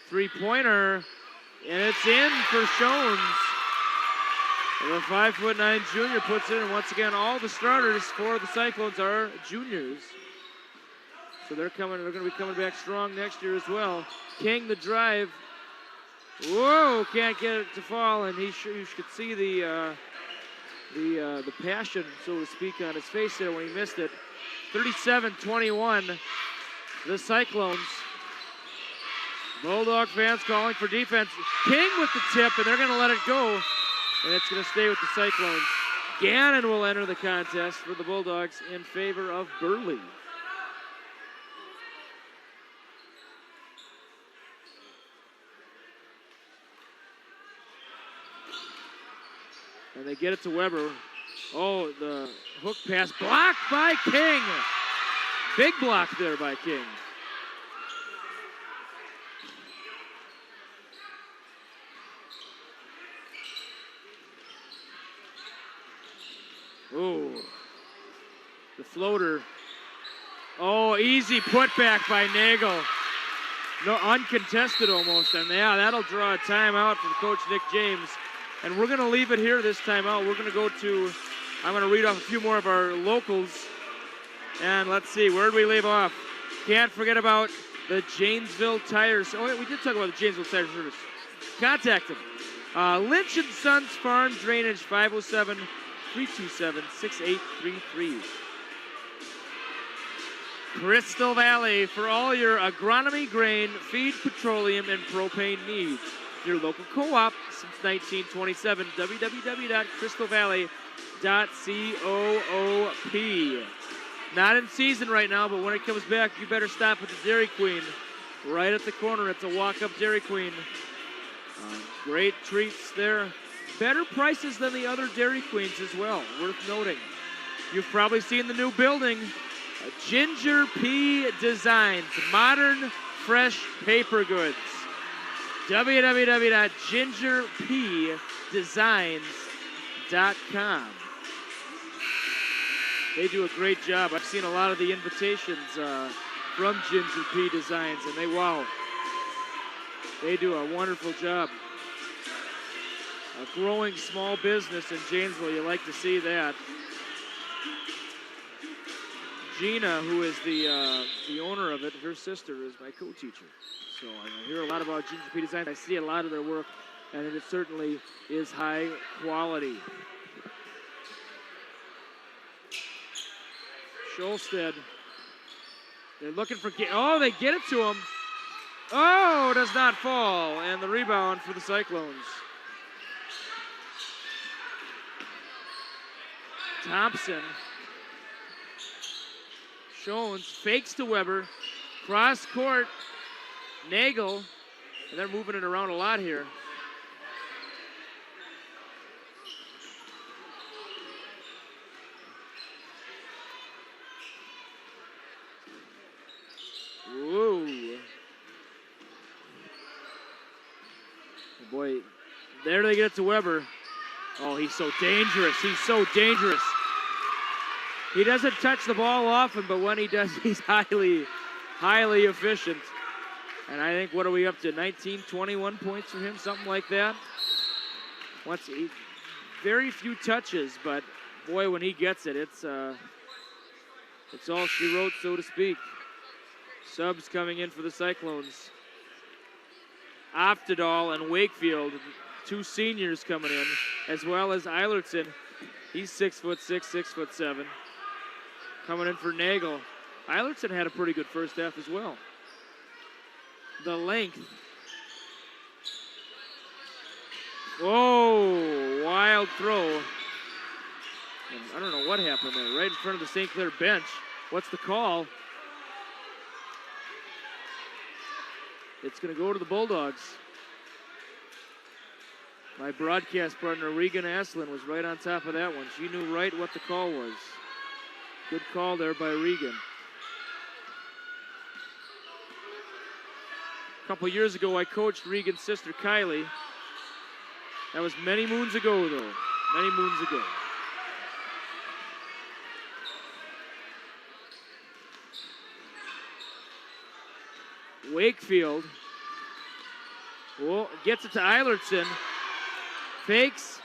Three-pointer. And it's in for Schoens. The 5'9" junior puts it in. Once again, all the starters for the Cyclones are juniors. So they're going to be coming back strong next year as well. King the drive. Whoa, can't get it to fall, and you could see the passion, so to speak, on his face there when he missed it. 37-21, the Cyclones. Bulldog fans calling for defense. King with the tip, and they're going to let it go, and it's going to stay with the Cyclones. Gannon will enter the contest for the Bulldogs in favor of Burley. And they get it to Weber. Oh, the hook pass blocked by King. Big block there by King. Oh, the floater. Oh, easy putback by Nagel. No, uncontested almost. And yeah, that'll draw a timeout from Coach Nick James. And we're going to leave it here this timeout. We're going to go to, I'm going to read off a few more of our locals. And let's see, where did we leave off? Can't forget about the Janesville Tires. Oh, yeah, we did talk about the Janesville Tire Service. Contact them. Lynch & Sons Farm Drainage, 507-327-6833. Crystal Valley for all your agronomy, grain, feed, petroleum, and propane needs. Your local co-op since 1927. www.crystalvalley.coop. Not in season right now, but when it comes back, you better stop at the Dairy Queen. Right at the corner, it's a walk-up Dairy Queen. Great treats there. Better prices than the other Dairy Queens as well, worth noting. You've probably seen the new building. Ginger P Designs, modern, fresh paper goods. www.gingerpdesigns.com. They do a great job. I've seen a lot of the invitations from Ginger P Designs, and they do a wonderful job. A growing small business in Janesville, you like to see that. Gina, who is the owner of it, her sister is my co-teacher. So I hear a lot about Ginger P Designs. I see a lot of their work, and it certainly is high quality. Scholstead, they're looking for, oh, they get it to him. Oh, does not fall, and the rebound for the Cyclones. Thompson. Jones fakes to Weber. Cross court. Nagel. And they're moving it around a lot here. Whoa. Oh boy. There they get it to Weber. Oh, he's so dangerous. He's so dangerous. He doesn't touch the ball often, but when he does, he's highly efficient. And I think, what are we up to? 19, 21 points for him, something like that. Very few touches, but boy, when he gets it, it's all she wrote, so to speak. Subs coming in for the Cyclones. Oftedal and Wakefield, two seniors coming in, as well as Eilertson. He's 6'6", 6'7". Coming in for Nagel. Eilertson had a pretty good first half as well. The length. Whoa, wild throw. And I don't know what happened there. Right in front of the St. Clair bench. What's the call? It's going to go to the Bulldogs. My broadcast partner, Regan Aslin, was right on top of that one. She knew right what the call was. Good call there by Regan. A couple years ago, I coached Regan's sister, Kylie. That was many moons ago, though. Many moons ago. Wakefield. Oh, gets it to Eilertson. Fakes.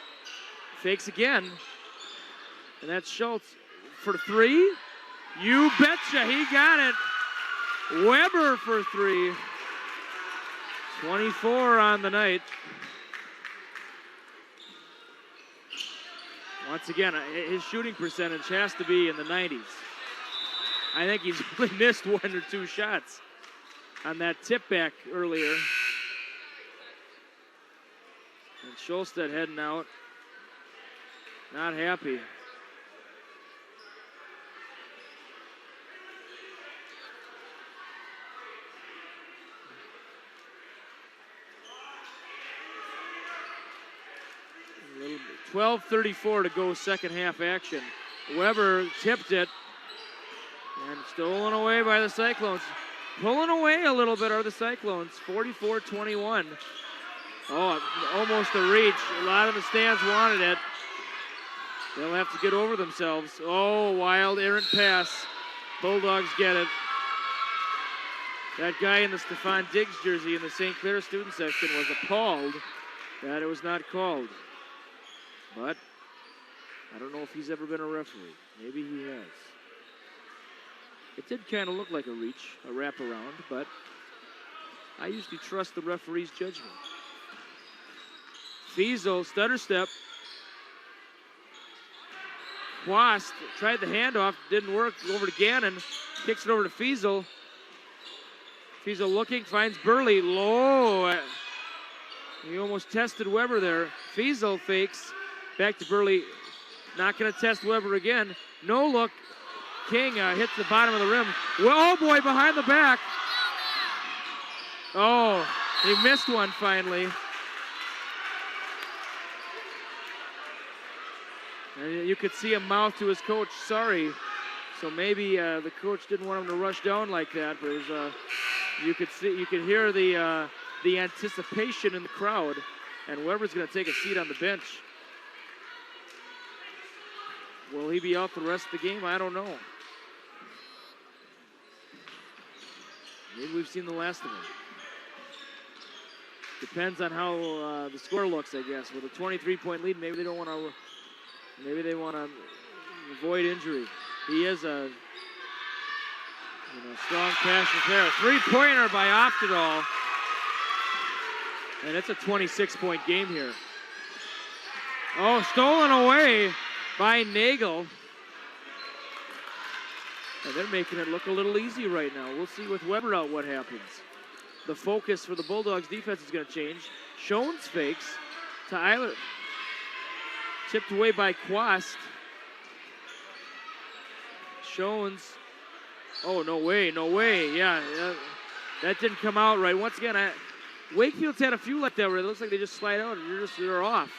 Fakes again. And that's Schultz for three. You betcha, he got it. Weber for three. 24 on the night. Once again, his shooting percentage has to be in the 90s. I think he's only missed one or two shots on that tip back earlier. And Scholstead heading out. Not happy. A little bit. 12:34 to go, second half action. Weber tipped it and stolen away by the Cyclones. Pulling away a little bit are the Cyclones, 44-21. Oh, almost a reach. A lot of the stands wanted it. They'll have to get over themselves. Oh, wild errant pass. Bulldogs get it. That guy in the Stephon Diggs jersey in the St. Clair student section was appalled that it was not called. But I don't know if he's ever been a referee. Maybe he has. It did kind of look like a reach, a wraparound, but I usually trust the referee's judgment. Fiesel, stutter step. Quast tried the handoff, didn't work. Over to Gannon, kicks it over to Fiesel. Fiesel looking, finds Burley low. He almost tested Weber there. Fiesel fakes, back to Burley. Not going to test Weber again. No look. King hits the bottom of the rim. Well, oh boy, behind the back. Oh, he missed one finally. And you could see him mouth to his coach, sorry. So maybe the coach didn't want him to rush down like that, but you could hear the anticipation in the crowd, and Weber's going to take a seat on the bench. Will he be out the rest of the game? I don't know. Maybe we've seen the last of him. Depends on how the score looks, I guess. With a 23-point lead, maybe they don't want to. Maybe they want to avoid injury. He is a strong passion player. Three-pointer by Oftedal. And it's a 26-point game here. Oh, stolen away by Nagel. And they're making it look a little easy right now. We'll see with Weber out what happens. The focus for the Bulldogs defense is going to change. Schoens fakes to Eiler. Tipped away by Quast. Schoens. Oh, no way, no way. Yeah, that didn't come out right. Once again, Wakefield's had a few like that where it looks like they just slide out and they're off.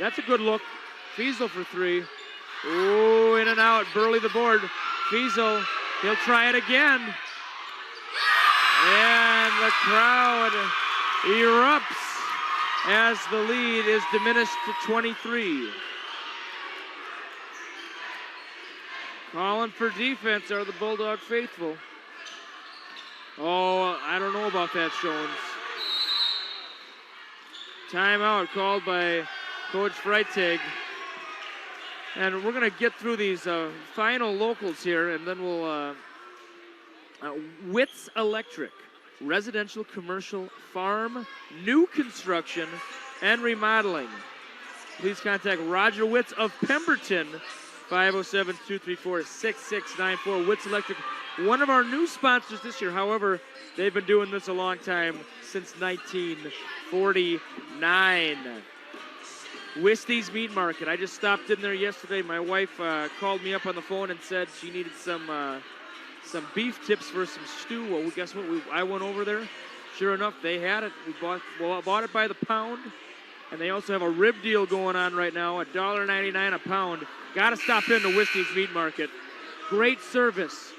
That's a good look. Fiesel for three. Oh, in and out. Burley the board. Fiesel, he'll try it again. And the crowd erupts as the lead is diminished to 23. Calling for defense are the Bulldog faithful. Oh, I don't know about that, Schoens. Timeout called by Coach Freitag. And we're going to get through these final locals here, and then we'll... Witz Electric, residential, commercial, farm, new construction, and remodeling. Please contact Roger Witz of Pemberton, 507-234-6694. Witz Electric, one of our new sponsors this year. However, they've been doing this a long time, since 1949. Wisty's Meat Market. I just stopped in there yesterday. My wife called me up on the phone and said she needed some beef tips for some stew. Well, guess what? I went over there. Sure enough, they had it. We bought it by the pound. And they also have a rib deal going on right now, $1.99 a pound. Got to stop into Wisty's Meat Market. Great service.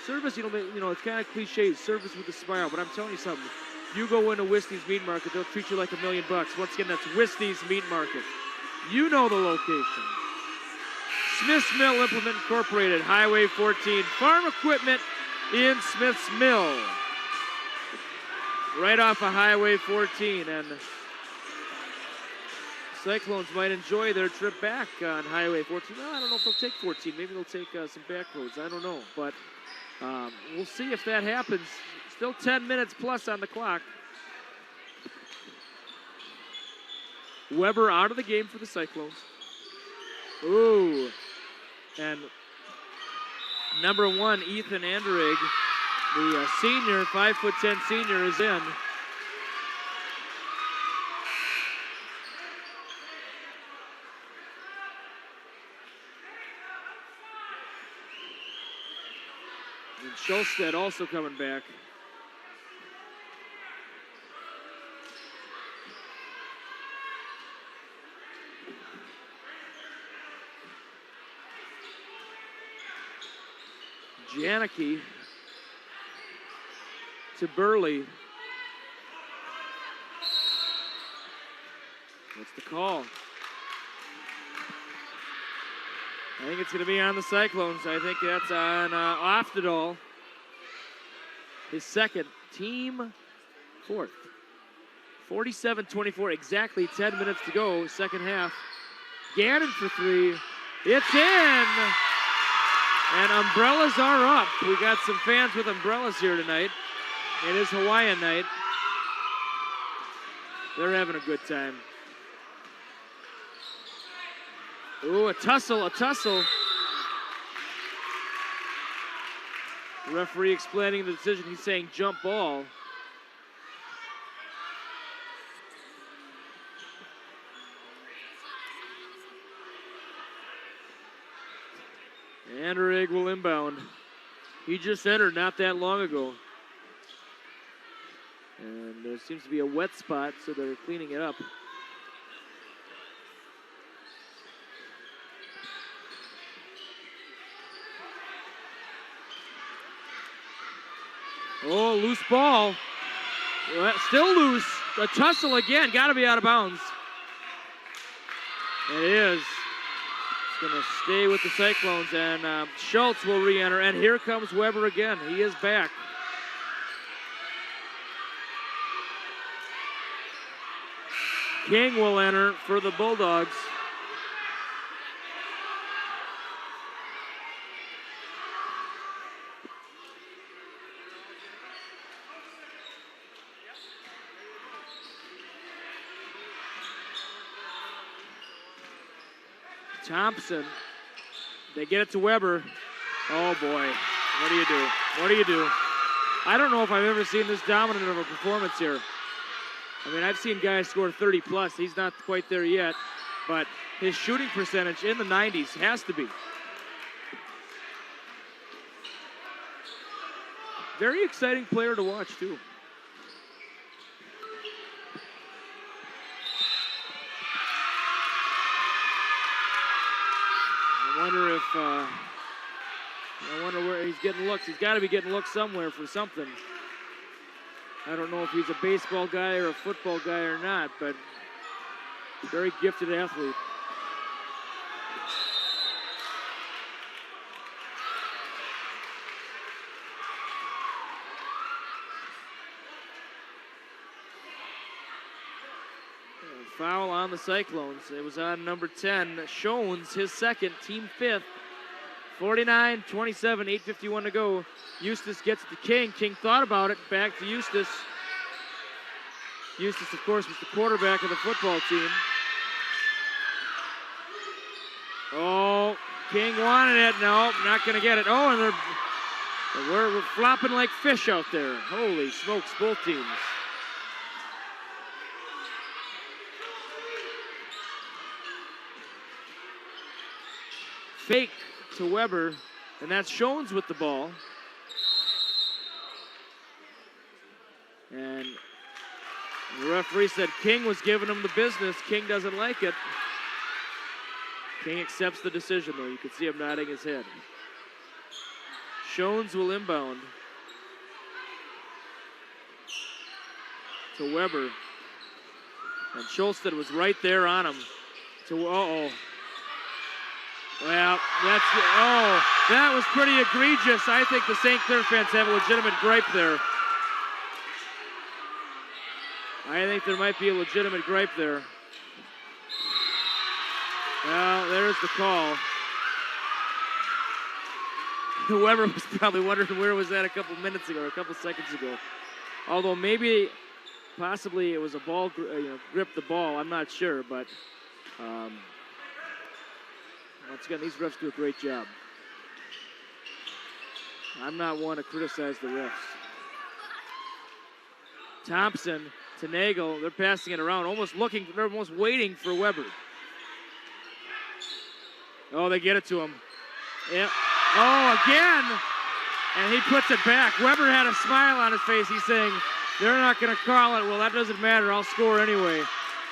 Service, it's kind of cliche, service with a smile, but I'm telling you something. You go into Wisty's Meat Market, they'll treat you like $1 million. Once again, that's Wisty's Meat Market. You know the location. Smith's Mill Implement Incorporated, Highway 14. Farm equipment in Smith's Mill. Right off of Highway 14. And Cyclones might enjoy their trip back on Highway 14. Well, I don't know if they'll take 14. Maybe they'll take some back roads. I don't know. But we'll see if that happens. Still 10 minutes plus on the clock. Weber out of the game for the Cyclones. Ooh. And number one, Ethan Anderegg, the senior, 5'10" senior, is in. And Schulstead also coming back. Janicki to Burley. What's the call? I think it's going to be on the Cyclones. I think that's on Oftedal. His second, team fourth. 47-24, exactly 10 minutes to go, second half. Gannon for three. It's in! And umbrellas are up. We got some fans with umbrellas here tonight. It is Hawaiian night. They're having a good time. Ooh, a tussle, a tussle. The referee explaining the decision. He's saying jump ball. Anderegg will inbound. He just entered not that long ago. And there seems to be a wet spot, so they're cleaning it up. Oh, loose ball. Still loose. A tussle again. Got to be out of bounds. It is. It's going to stay with the Cyclones, and Schultz will re-enter. And here comes Weber again. He is back. King will enter for the Bulldogs. Thompson, they get it to Weber. Oh boy, what do you do? What do you do? I don't know if I've ever seen this dominant of a performance here. I mean, I've seen guys score 30 plus. He's not quite there yet, but his shooting percentage in the 90s has to be. Very exciting player to watch too. I wonder where he's getting looks. He's got to be getting looks somewhere for something. I don't know if he's a baseball guy or a football guy or not, but very gifted athlete. Foul on the Cyclones. It was on number 10, Shones, his second, team fifth. 49-27, 8:51 to go. Eustace gets it to King. King thought about it. Back to Eustace. Eustace, of course, was the quarterback of the football team. Oh, King wanted it. No, not going to get it. Oh, and we're flopping like fish out there. Holy smokes, both teams. Fake to Weber, and that's Shones with the ball. And the referee said King was giving him the business. King doesn't like it. King accepts the decision, though. You can see him nodding his head. Shones will inbound to Weber. And Schulstead was right there on him. Uh-oh. Well, that was pretty egregious. I think the St. Clair fans have a legitimate gripe there. I think there might be a legitimate gripe there. Well, there's the call. Whoever was probably wondering where was that a couple minutes ago, or a couple seconds ago. Although maybe, possibly it was a ball, grip the ball. I'm not sure, but once again, these refs do a great job. I'm not one to criticize the refs. Thompson to Nagel. They're passing it around, they're almost waiting for Weber. Oh, they get it to him. Yeah. Oh, again! And he puts it back. Weber had a smile on his face. He's saying, they're not going to call it. Well, that doesn't matter. I'll score anyway.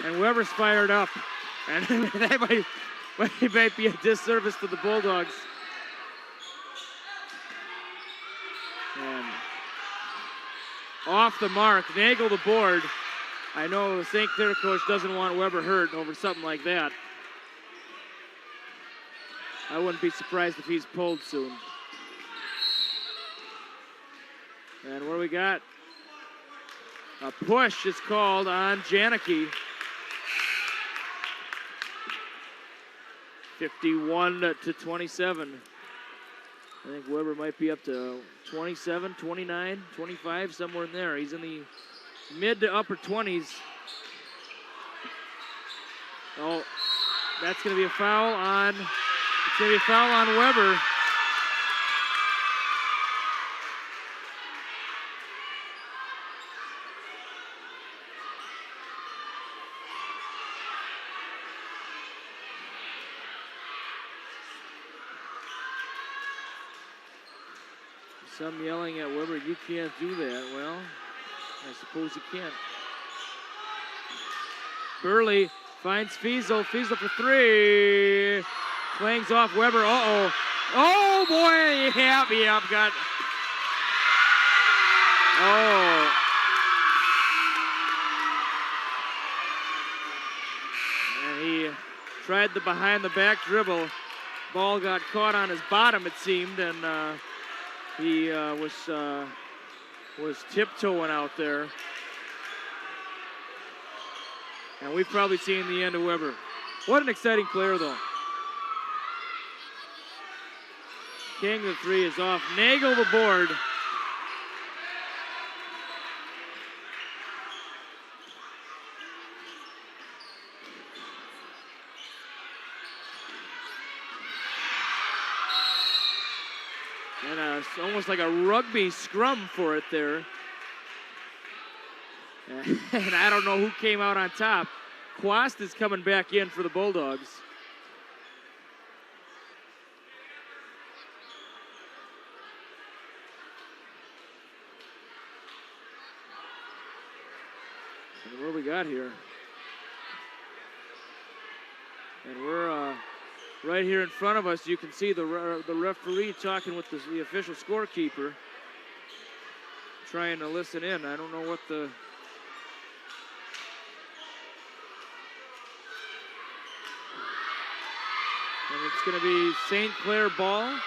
And Weber's fired up. And that might be a disservice to the Bulldogs. And off the mark, Nagel the board. I know the St. Clair coach doesn't want Weber hurt over something like that. I wouldn't be surprised if he's pulled soon. And what do we got? A push is called on Janicki. 51-27. I think Weber might be up to 27, 29, 25, somewhere in there. He's in the mid to upper 20s. Oh, that's going to be a foul on. It's going to be a foul on Weber. Some yelling at Weber, you can't do that. Well, I suppose you can't. Burley finds Fiesel. Fiesel for three. Clangs off Weber. Uh-oh. Oh, boy. Yep, got. Oh. And he tried the behind-the-back dribble. Ball got caught on his bottom, it seemed, and he was tiptoeing out there. And we've probably seen the end of Weber. What an exciting player, though. King, the three is off. Nagel the board. And it's almost like a rugby scrum for it there. And I don't know who came out on top. Quast is coming back in for the Bulldogs. And what do we got here? And we're right here in front of us. You can see the referee talking with the official scorekeeper, trying to listen in. I don't know what the... And it's going to be St. Clair ball.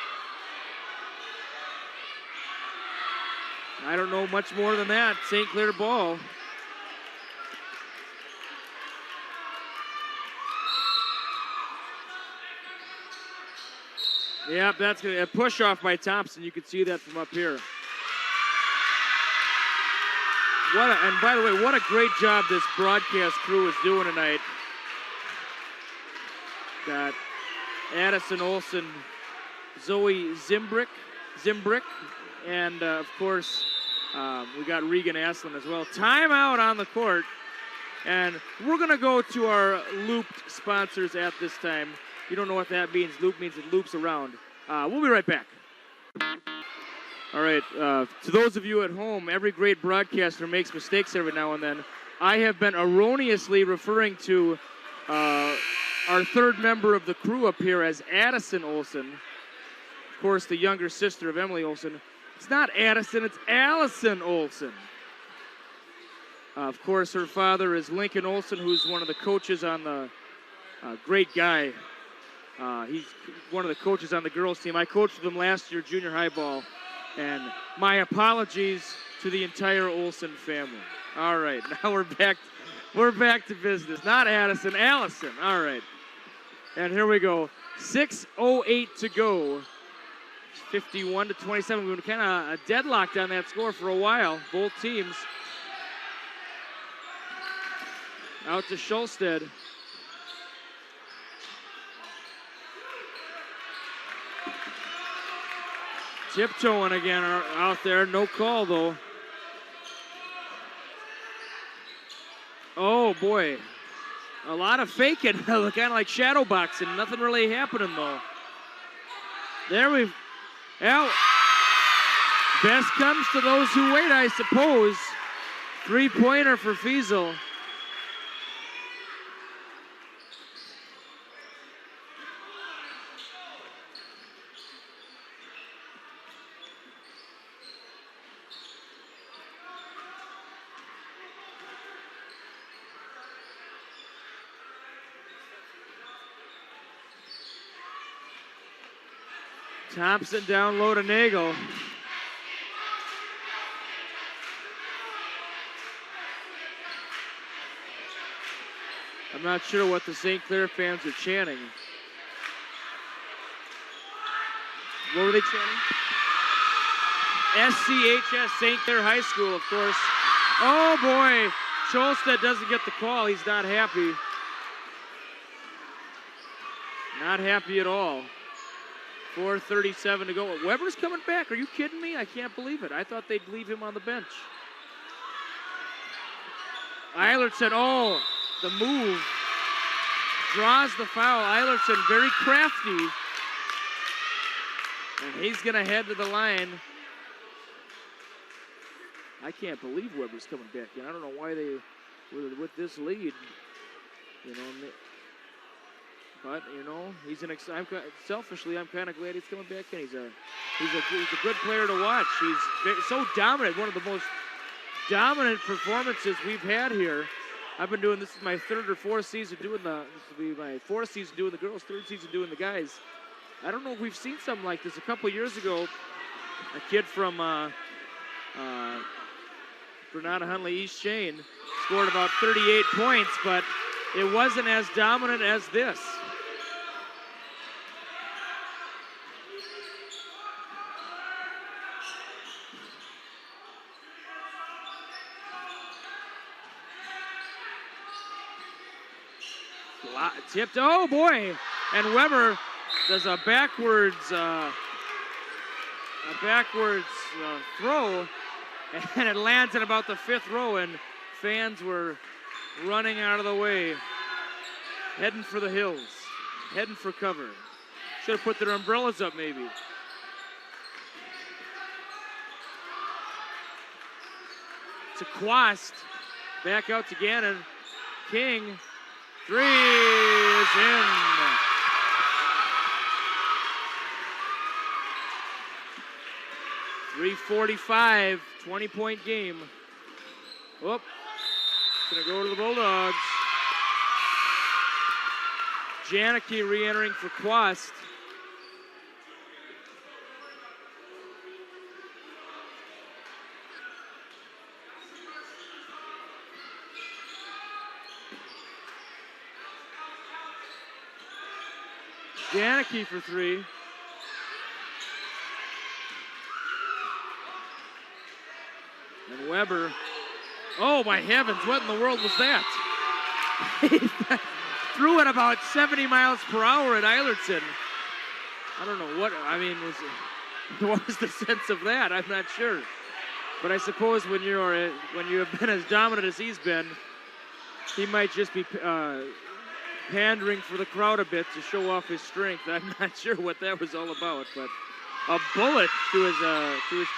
I don't know much more than that. St. Clair ball. Yep, that's going to be a push off by Thompson. You can see that from up here. And by the way, what a great job this broadcast crew is doing tonight. Got Addison Olson, Zoe Zimbrick, and of course, we got Regan Aslan as well. Timeout on the court, and we're going to go to our looped sponsors at this time. You don't know what that means. Loop means it loops around. We'll be right back. All right, to those of you at home, every great broadcaster makes mistakes every now and then. I have been erroneously referring to our third member of the crew up here as Addison Olson. Of course, the younger sister of Emily Olson. It's not Addison, it's Allison Olson. Of course, her father is Lincoln Olson, who's one of the coaches on the great guy. He's one of the coaches on the girls team. I coached with him last year, junior high ball. And my apologies to the entire Olson family. All right, now we're back to business. Not Addison, Allison. All right. And here we go. 6:08 to go. 51-27. We were kind of deadlocked on that score for a while. Both teams. Out to Schulstead. Tiptoeing again out there. No call, though. Oh, boy. A lot of faking. Kind of like shadow boxing. Nothing really happening, though. There we've... Well, best comes to those who wait, I suppose. Three-pointer for Fiesel. Thompson down low to Nagel. I'm not sure what the St. Clair fans are chanting. What were they chanting? SCHS, St. Clair High School, of course. Oh boy, Cholstead doesn't get the call. He's not happy. Not happy at all. 4:37 to go. Weber's coming back. Are you kidding me? I can't believe it. I thought they'd leave him on the bench. Eilertson, oh, the move. Draws the foul. Eilertson very crafty. And he's going to head to the line. I can't believe Weber's coming back in. I don't know why they were with this lead. You know, but you know, he's selfishly, I'm kind of glad he's coming back in. He's a good player to watch. He's so dominant. One of the most dominant performances we've had here. I've been doing this is my third or fourth season doing this will be my fourth season doing the girls, third season doing the guys. I don't know if we've seen something like this. A couple years ago, a kid from Granada Hunley East Shane scored about 38 points, but it wasn't as dominant as this. Tipped, oh boy, and Weber does a backwards throw, and it lands in about the 5th row, and fans were running out of the way, heading for the hills, heading for cover. Should have put their umbrellas up maybe. To Quast, back out to Gannon, King, 3 is in. .345, 20-point game. Whoop, gonna go to the Bulldogs. Janicki re-entering for Quast. Janicki for 3. And Weber. Oh my heavens, what in the world was that? He threw it about 70 miles per hour at Eilertson. I don't know what, I mean, what was the sense of that? I'm not sure. But I suppose when you have been as dominant as he's been, he might just be pandering for the crowd a bit to show off his strength. I'm not sure what that was all about, but a bullet to his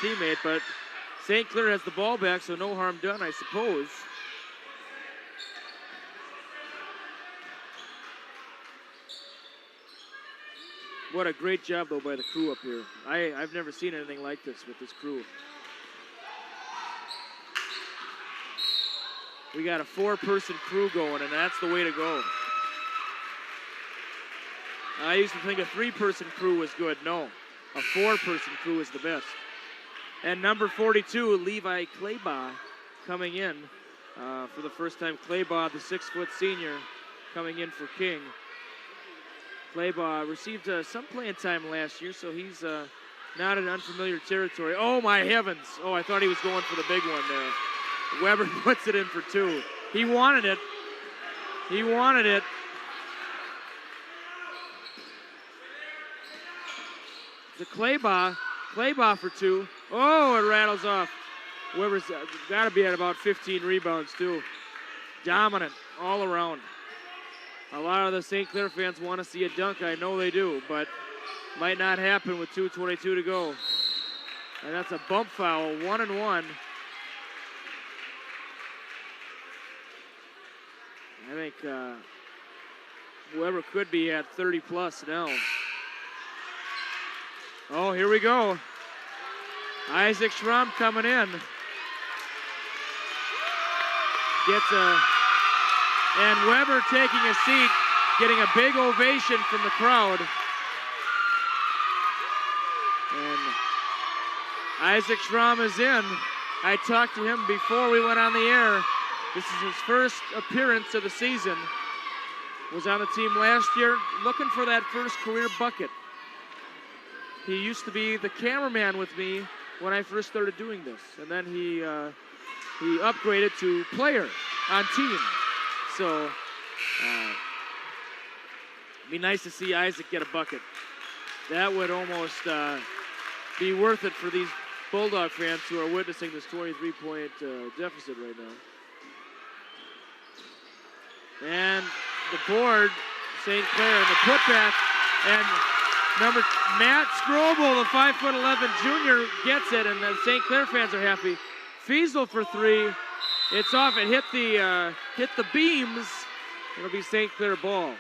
teammate. But St. Clair has the ball back, so no harm done, I suppose. What a great job, though, by the crew up here. I've never seen anything like this with this crew. We got a 4-person crew going, and that's the way to go. I used to think a 3-person crew was good. No, a 4-person crew is the best. And number 42, Levi Claybaugh, coming in for the first time. Claybaugh, the 6-foot senior, coming in for King. Claybaugh received some playing time last year, so he's not in unfamiliar territory. Oh, my heavens. Oh, I thought he was going for the big one there. Weber puts it in for 2. He wanted it. He wanted it. To Claybaugh. Claybaugh for 2. Oh, it rattles off. Weber's got to be at about 15 rebounds, too. Dominant all around. A lot of the St. Clair fans want to see a dunk. I know they do, but might not happen with 2:22 to go. And that's a bump foul, 1-and-1. I think Weber could be at 30-plus now. Oh, here we go. Isaac Schramm coming in. And Weber taking a seat, getting a big ovation from the crowd. Isaac Schramm is in. I talked to him before we went on the air. This is his first appearance of the season. Was on the team last year, looking for that first career bucket. He used to be the cameraman with me when I first started doing this, and then he upgraded to player on team. So it'd be nice to see Isaac get a bucket. That would almost be worth it for these Bulldog fans who are witnessing this 23-point deficit right now. And the board, St. Clair, and the putback, and Matt Strobel, the 5'11" junior, gets it, and the St. Clair fans are happy. Fiesel for three. It's off. It hit the beams. It'll be St. Clair ball.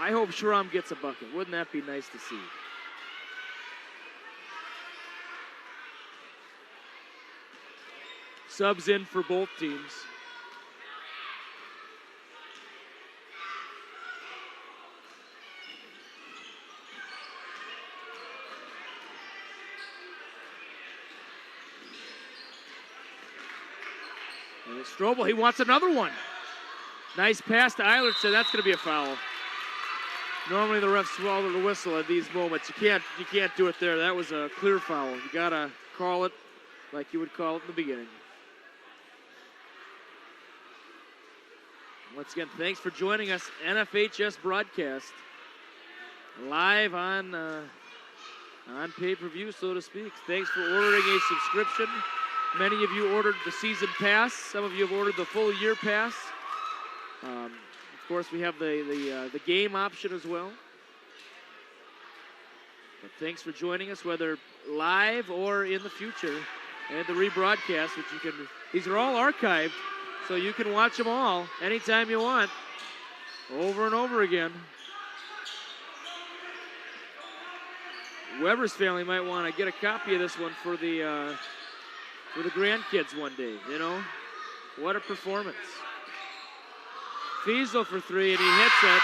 I hope Schramm gets a bucket. Wouldn't that be nice to see? Subs in for both teams. And it's Strobel, he wants another one. Nice pass to Eilertson. That's going to be a foul. Normally the refs swallow the whistle at these moments. You can't do it there. That was a clear foul. You got to call it like you would call it in the beginning. Once again, thanks for joining us. NFHS broadcast live on pay-per-view, so to speak. Thanks for ordering a subscription. Many of you ordered the season pass. Some of you have ordered the full year pass. Of course, we have the game option as well. But thanks for joining us, whether live or in the future, and the rebroadcast, which you can. These are all archived, so you can watch them all anytime you want, over and over again. Weber's family might want to get a copy of this one for the grandkids one day, you know? What a performance. Fiesel for three, and he hits it.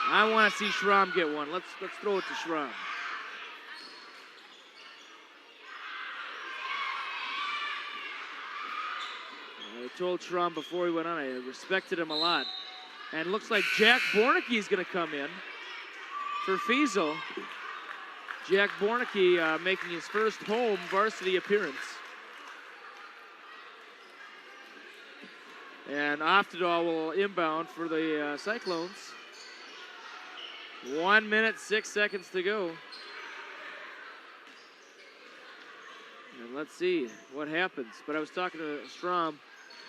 I want to see Schramm get one. Let's throw it to Schramm. I told Schramm before he went on, I respected him a lot. And looks like Jack Bornicke is going to come in for Fiesel. Jack Bornicke making his first home varsity appearance. And Oftedal will inbound for the Cyclones. 1 minute, 6 seconds to go. And let's see what happens. But I was talking to Schramm,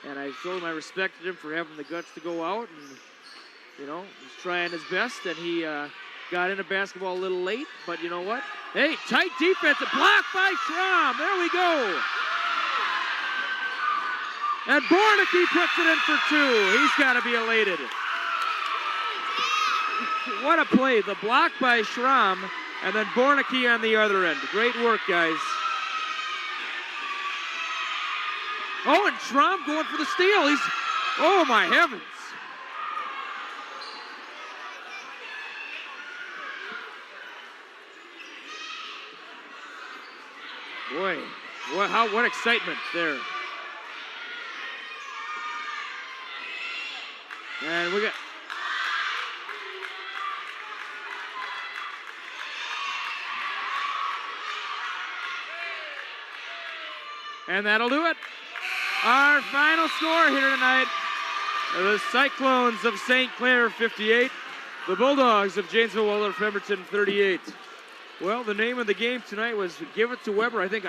and I told him I respected him for having the guts to go out. And, you know, he's trying his best, and he got into basketball a little late. But you know what? Hey, tight defense, a block by Schramm. There we go. And Bornicke puts it in for two. He's got to be elated. What a play. The block by Schramm, and then Bornicke on the other end. Great work, guys. Oh, and Schramm going for the steal. He's, oh my heavens. Boy, what excitement there. And we got. And that'll do it. Our final score here tonight, the Cyclones of St. Clair 58, the Bulldogs of Janesville Waldorf Pemberton 38. Well, the name of the game tonight was Give It to Weber. I think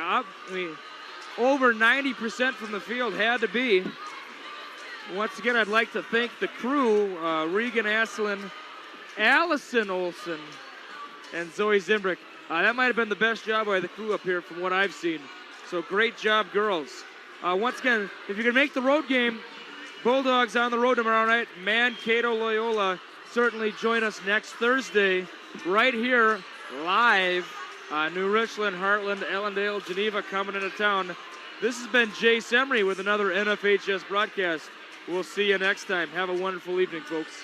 over 90% from the field had to be. Once again, I'd like to thank the crew, Regan Asselin, Allison Olson, and Zoe Zimbrick. That might have been the best job by the crew up here from what I've seen. So great job, girls. Once again, if you can make the road game, Bulldogs on the road tomorrow night, Mankato Loyola. Certainly join us next Thursday right here live. New Richland, Heartland, Ellendale, Geneva coming into town. This has been Jay Semry with another NFHS broadcast. We'll see you next time. Have a wonderful evening, folks.